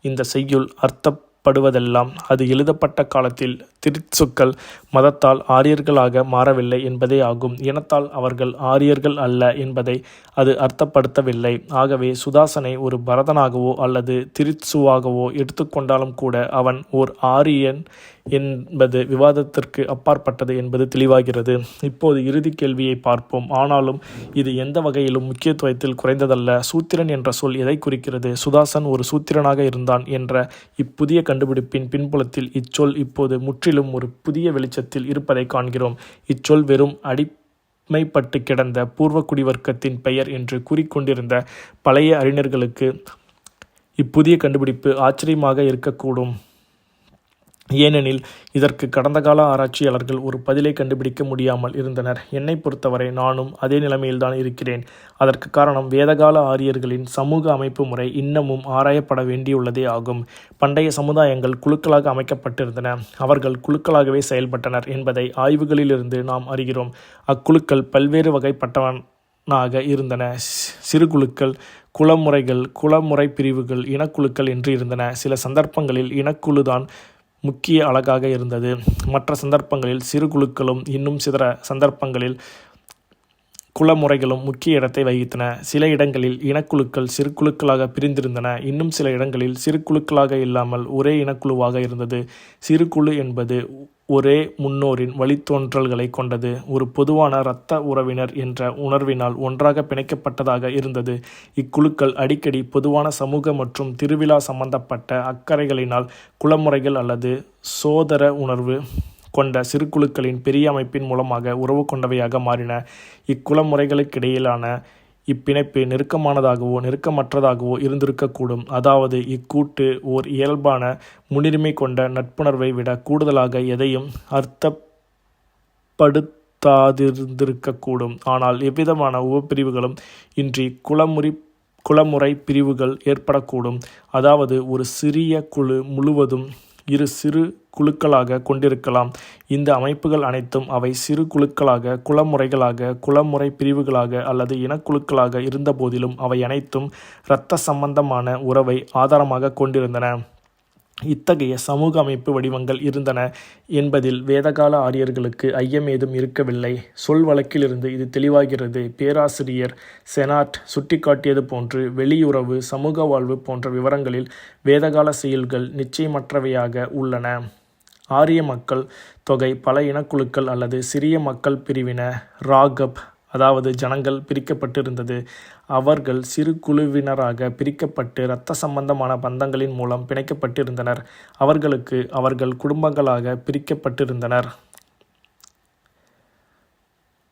இந்த செய்யுள் அர்த்தப்படுவதெல்லாம் அது எழுதப்பட்ட காலத்தில் திரித்சுக்கள் மதத்தால் ஆரியர்களாக மாறவில்லை என்பதே ஆகும். இனத்தால் அவர்கள் ஆரியர்கள் அல்ல என்பதை அது அர்த்தப்படுத்தவில்லை. ஆகவே சுதாசனை ஒரு பரதனாகவோ அல்லது திரித்சுவாகவோ எடுத்துக்கொண்டாலும் கூட அவன் ஓர் ஆரியன் என்பது விவாதத்திற்கு அப்பாற்பட்டது என்பது தெளிவாகிறது. இப்போது இறுதி கேள்வியை பார்ப்போம். ஆனாலும் இது எந்த வகையிலும் முக்கியத்துவத்தில் குறைந்ததல்ல. சூத்திரன் என்ற சொல் எதை குறிக்கிறது? சுதாசன் ஒரு சூத்திரனாக இருந்தான் என்ற இப்புதிய கண்டுபிடிப்பின் பின்புலத்தில் இச்சொல் இப்போது முற்றிலும் ஒரு புதிய வெளிச்சத்தில் இருப்பதை காண்கிறோம். இச்சொல் வெறும் அடிமைப்பட்டு கிடந்த பூர்வக்குடி வர்க்கத்தின் பெயர் என்று கூறிக்கொண்டிருந்த பழைய அறிஞர்களுக்கு இப்புதிய கண்டுபிடிப்பு ஆச்சரியமாக இருக்கக்கூடும். ஏனெனில் இதற்கு கடந்த கால ஆராய்ச்சியாளர்கள் ஒரு பதிலை கண்டுபிடிக்க முடியாமல் இருந்தனர். என்னை பொறுத்தவரை நானும் அதே நிலைமையில்தான் இருக்கிறேன். அதற்கு காரணம் வேதகால ஆரியர்களின் சமூக அமைப்பு முறை இன்னமும் ஆராயப்பட வேண்டியுள்ளதே ஆகும். பண்டைய சமுதாயங்கள் குழுக்களாக அமைக்கப்பட்டிருந்தன. அவர்கள் குழுக்களாகவே செயல்பட்டனர் என்பதை ஆய்வுகளிலிருந்து நாம் அறிகிறோம். அக்குழுக்கள் பல்வேறு வகைப்பட்டவனாக இருந்தன. சிறு குழுக்கள், குலமுறைகள், குலமுறை பிரிவுகள், இனக்குழுக்கள் என்று இருந்தன. சில சந்தர்ப்பங்களில் இனக்குழுதான் முக்கிய அலகாக இருந்தது. மற்ற சந்தர்ப்பங்களில் சிறு குழுக்களும் இன்னும் சில சந்தர்ப்பங்களில் குலமுறைகளும் முக்கிய இடத்தை வகித்தன. சில இடங்களில் இனக்குழுக்கள் சிறு குழுக்களாக பிரிந்திருந்தன. இன்னும் சில இடங்களில் சிறு குழுக்களாக இல்லாமல் ஒரே இனக்குழுவாக இருந்தது. சிறு குழு என்பது ஒரே முன்னோரின் வழித்தோன்றல்களை கொண்டது. ஒரு பொதுவான இரத்த உறவினர் என்ற உணர்வினால் ஒன்றாக பிணைக்கப்பட்டதாக இருந்தது. இக்குழுக்கள் அடிக்கடி பொதுவான சமூக மற்றும் திருவிழா சம்பந்தப்பட்ட அக்கறைகளினால் குலமுறைகள் அல்லது சோதர உணர்வு கொண்ட சிறு குழுக்களின் பெரிய அமைப்பின் மூலமாக உறவு கொண்டவையாக மாறின. இக்குலமுறைகளுக்கிடையிலான இப்பிணைப்பு நெருக்கமானதாகவோ நெருக்கமற்றதாகவோ இருந்திருக்கக்கூடும். அதாவது இக்கூட்டு ஓர் இயல்பான முன்னுரிமை கொண்ட நட்புணர்வை விட கூடுதலாக எதையும் அர்த்தப்படுத்தாதிருந்திருக்கக்கூடும். ஆனால் எவ்விதமான உபப்பிரிவுகளும் இன்றி குலமுறை பிரிவுகள் ஏற்படக்கூடும். அதாவது ஒரு சிறிய குழு முழுவதும் இரு சிறு குழுக்களாக கொண்டிருக்கலாம். இந்த அமைப்புகள் அனைத்தும் அவை சிறு குழுக்களாக, குலமுறைகளாக, குலமுறை பிரிவுகளாக அல்லது இனக்குழுக்களாக இருந்தபோதிலும் அவை அனைத்தும் இரத்த சம்பந்தமான உறவை ஆதாரமாக கொண்டிருந்தன. இத்தகைய சமூக அமைப்பு வடிவங்கள் இருந்தன என்பதில் வேதகால ஆரியர்களுக்கு ஐயமேதும் இருக்கவில்லை. சொல் வழக்கிலிருந்து இது தெளிவாகிறது. பேராசிரியர் செனாட் சுட்டிக்காட்டியது போன்று வெளியுறவு, சமூக வாழ்வு போன்ற விவரங்களில் வேதகால செயல்கள் நிச்சயமற்றவையாக உள்ளன. ஆரிய மக்கள் தொகை பல இனக்குழுக்கள் அல்லது சிறிய மக்கள் பிரிவின ராகப் அதாவது ஜனங்கள் பிரிக்கப்பட்டிருந்தது. அவர்கள் சிறு குழுவினராக பிரிக்கப்பட்டு இரத்த சம்பந்தமான பந்தங்களின் மூலம் பிணைக்கப்பட்டிருந்தனர். அவர்களுக்கு அவர்கள் குடும்பங்களாக பிரிக்கப்பட்டிருந்தனர்.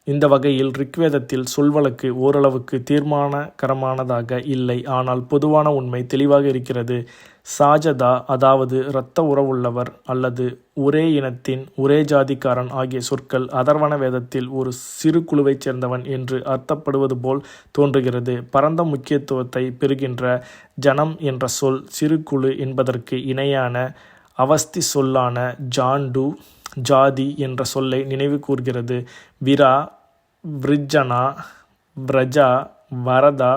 இந்த வகையில் ரிக்வேதத்தில் சொல்வழக்கு ஓரளவுக்கு தீர்மானகரமானதாக இல்லை. ஆனால் பொதுவான உண்மை தெளிவாக இருக்கிறது. சாஜதா அதாவது இரத்த உறவுள்ளவர் அல்லது ஒரே இனத்தின் ஒரே ஜாதிக்காரன் ஆகிய சொற்கள் அதர்வண வேதத்தில் ஒரு சிறு குழுவைச் சேர்ந்தவன் என்று அர்த்தப்படுவது போல் தோன்றுகிறது. பரந்த முக்கியத்துவத்தை பெறுகின்ற ஜனம் என்ற சொல் சிறு குழு என்பதற்கு இணையான அவஸ்தி சொல்லான ஜாண்டு ஜாதி என்ற சொல்லை நினைவு கூர்கிறது. விரா, விருஜனா, விரஜா, வரதா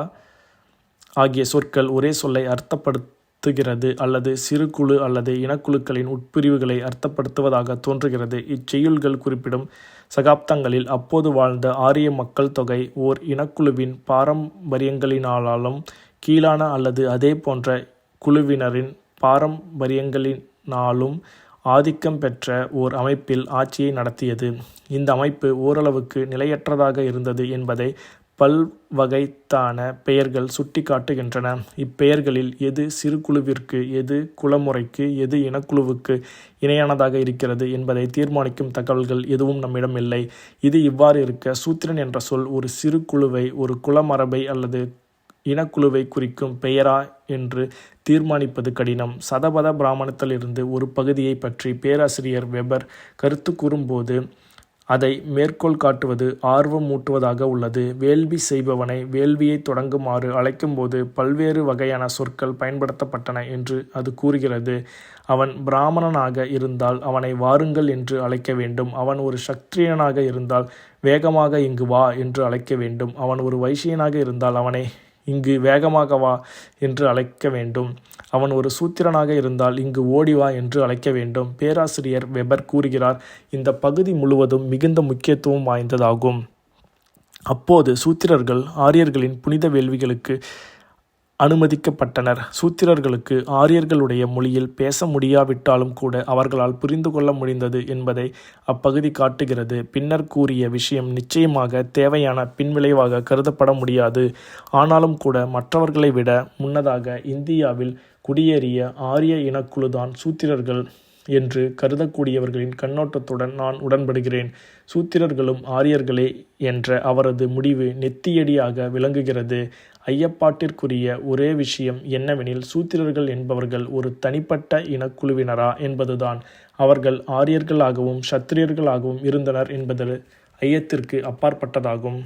ஆகிய சொற்கள் ஒரே சொல்லை அர்த்தப்படுத்துகிறது அல்லது சிறு குழு அல்லது இனக்குழுக்களின் உட்பிரிவுகளை அர்த்தப்படுத்துவதாக தோன்றுகிறது. இச்செய்யுள்கள் குறிப்பிடும் சகாப்தங்களில் அப்போது வாழ்ந்த ஆரிய மக்கள் தொகை ஓர் இனக்குழுவின் பாரம்பரியங்களினாலும் கீழான அல்லது அதே போன்ற குழுவினரின் பாரம்பரியங்களினாலும் ஆதிக்கம் பெற்ற ஓர் அமைப்பில் ஆட்சியை நடத்தியது. இந்த அமைப்பு ஓரளவுக்கு நிலையற்றதாக இருந்தது என்பதை பல்வகைத்தான பெயர்கள் சுட்டி காட்டுகின்றன. இப்பெயர்களில் எது சிறு குழுவிற்கு, எது குலமுறைக்கு, எது இனக்குழுவுக்கு இணையானதாக இருக்கிறது என்பதை தீர்மானிக்கும் தகவல்கள் எதுவும் நம்மிடம் இல்லை. இது இவ்வாறு இருக்க, சூத்திரன் என்ற சொல் ஒரு சிறு குழுவை, ஒரு குலமரபை அல்லது இனக்குழுவை குறிக்கும் பெயரா என்று தீர்மானிப்பது கடினம். சதபத பிராமணத்திலிருந்து ஒரு பகுதியை பற்றி பேராசிரியர் வெபர் கருத்து கூறும்போது அதை மேற்கோள் காட்டுவது ஆர்வமூட்டுவதாக உள்ளது. வேள்வி செய்பவனை வேள்வியைத் தொடங்குமாறு அழைக்கும்போது பல்வேறு வகையான சொற்கள் பயன்படுத்தப்பட்டன என்று அது கூறுகிறது. அவன் பிராமணனாக இருந்தால் அவனை வாருங்கள் என்று அழைக்க வேண்டும். அவன் ஒரு சத்திரியனாக இருந்தால் வேகமாக இங்கு வா என்று அழைக்க வேண்டும். அவன் ஒரு வைசியனாக இருந்தால் அவனை இங்கு வேகமாக வா என்று அழைக்க வேண்டும். அவன் ஒரு சூத்திரனாக இருந்தால் இங்கு ஓடிவா என்று அழைக்க வேண்டும். பேராசிரியர் வெபர் கூறுகிறார், இந்த பகுதி முழுவதும் மிகுந்த முக்கியத்துவம் வாய்ந்ததாகும். அப்போது சூத்திரர்கள் ஆரியர்களின் புனித வேள்விகளுக்கு அனுமதிக்கப்பட்டனர். சூத்திரர்களுக்கு ஆரியர்களுடைய மொழியில் பேச முடியாவிட்டாலும் கூட அவர்களால் புரிந்து கொள்ள முடிந்தது என்பதை அப்பகுதி காட்டுகிறது. பின்னர் கூறிய விஷயம் நிச்சயமாக தேவையான பின்விளைவாக கருதப்பட முடியாது. ஆனாலும் கூட மற்றவர்களை விட முன்னதாக இந்தியாவில் குடியேறிய ஆரிய இனக்குழுதான் சூத்திரர்கள் என்று கருதக்கூடியவர்களின் கண்ணோட்டத்துடன் நான் உடன்படுகிறேன். சூத்திரர்களும் ஆரியர்களே என்ற அவரது முடிவு நெத்தியடியாக விளங்குகிறது. ஐயப்பாட்டிற்குரிய ஒரே விஷயம் என்னவெனில், சூத்திரர்கள் என்பவர்கள் ஒரு தனிப்பட்ட இனக்குழுவினரா என்பதுதான். அவர்கள் ஆரியர்களாகவும் சத்திரியர்களாகவும் இருந்தனர் என்பது ஐயத்திற்கு அப்பாற்பட்டதாகும்.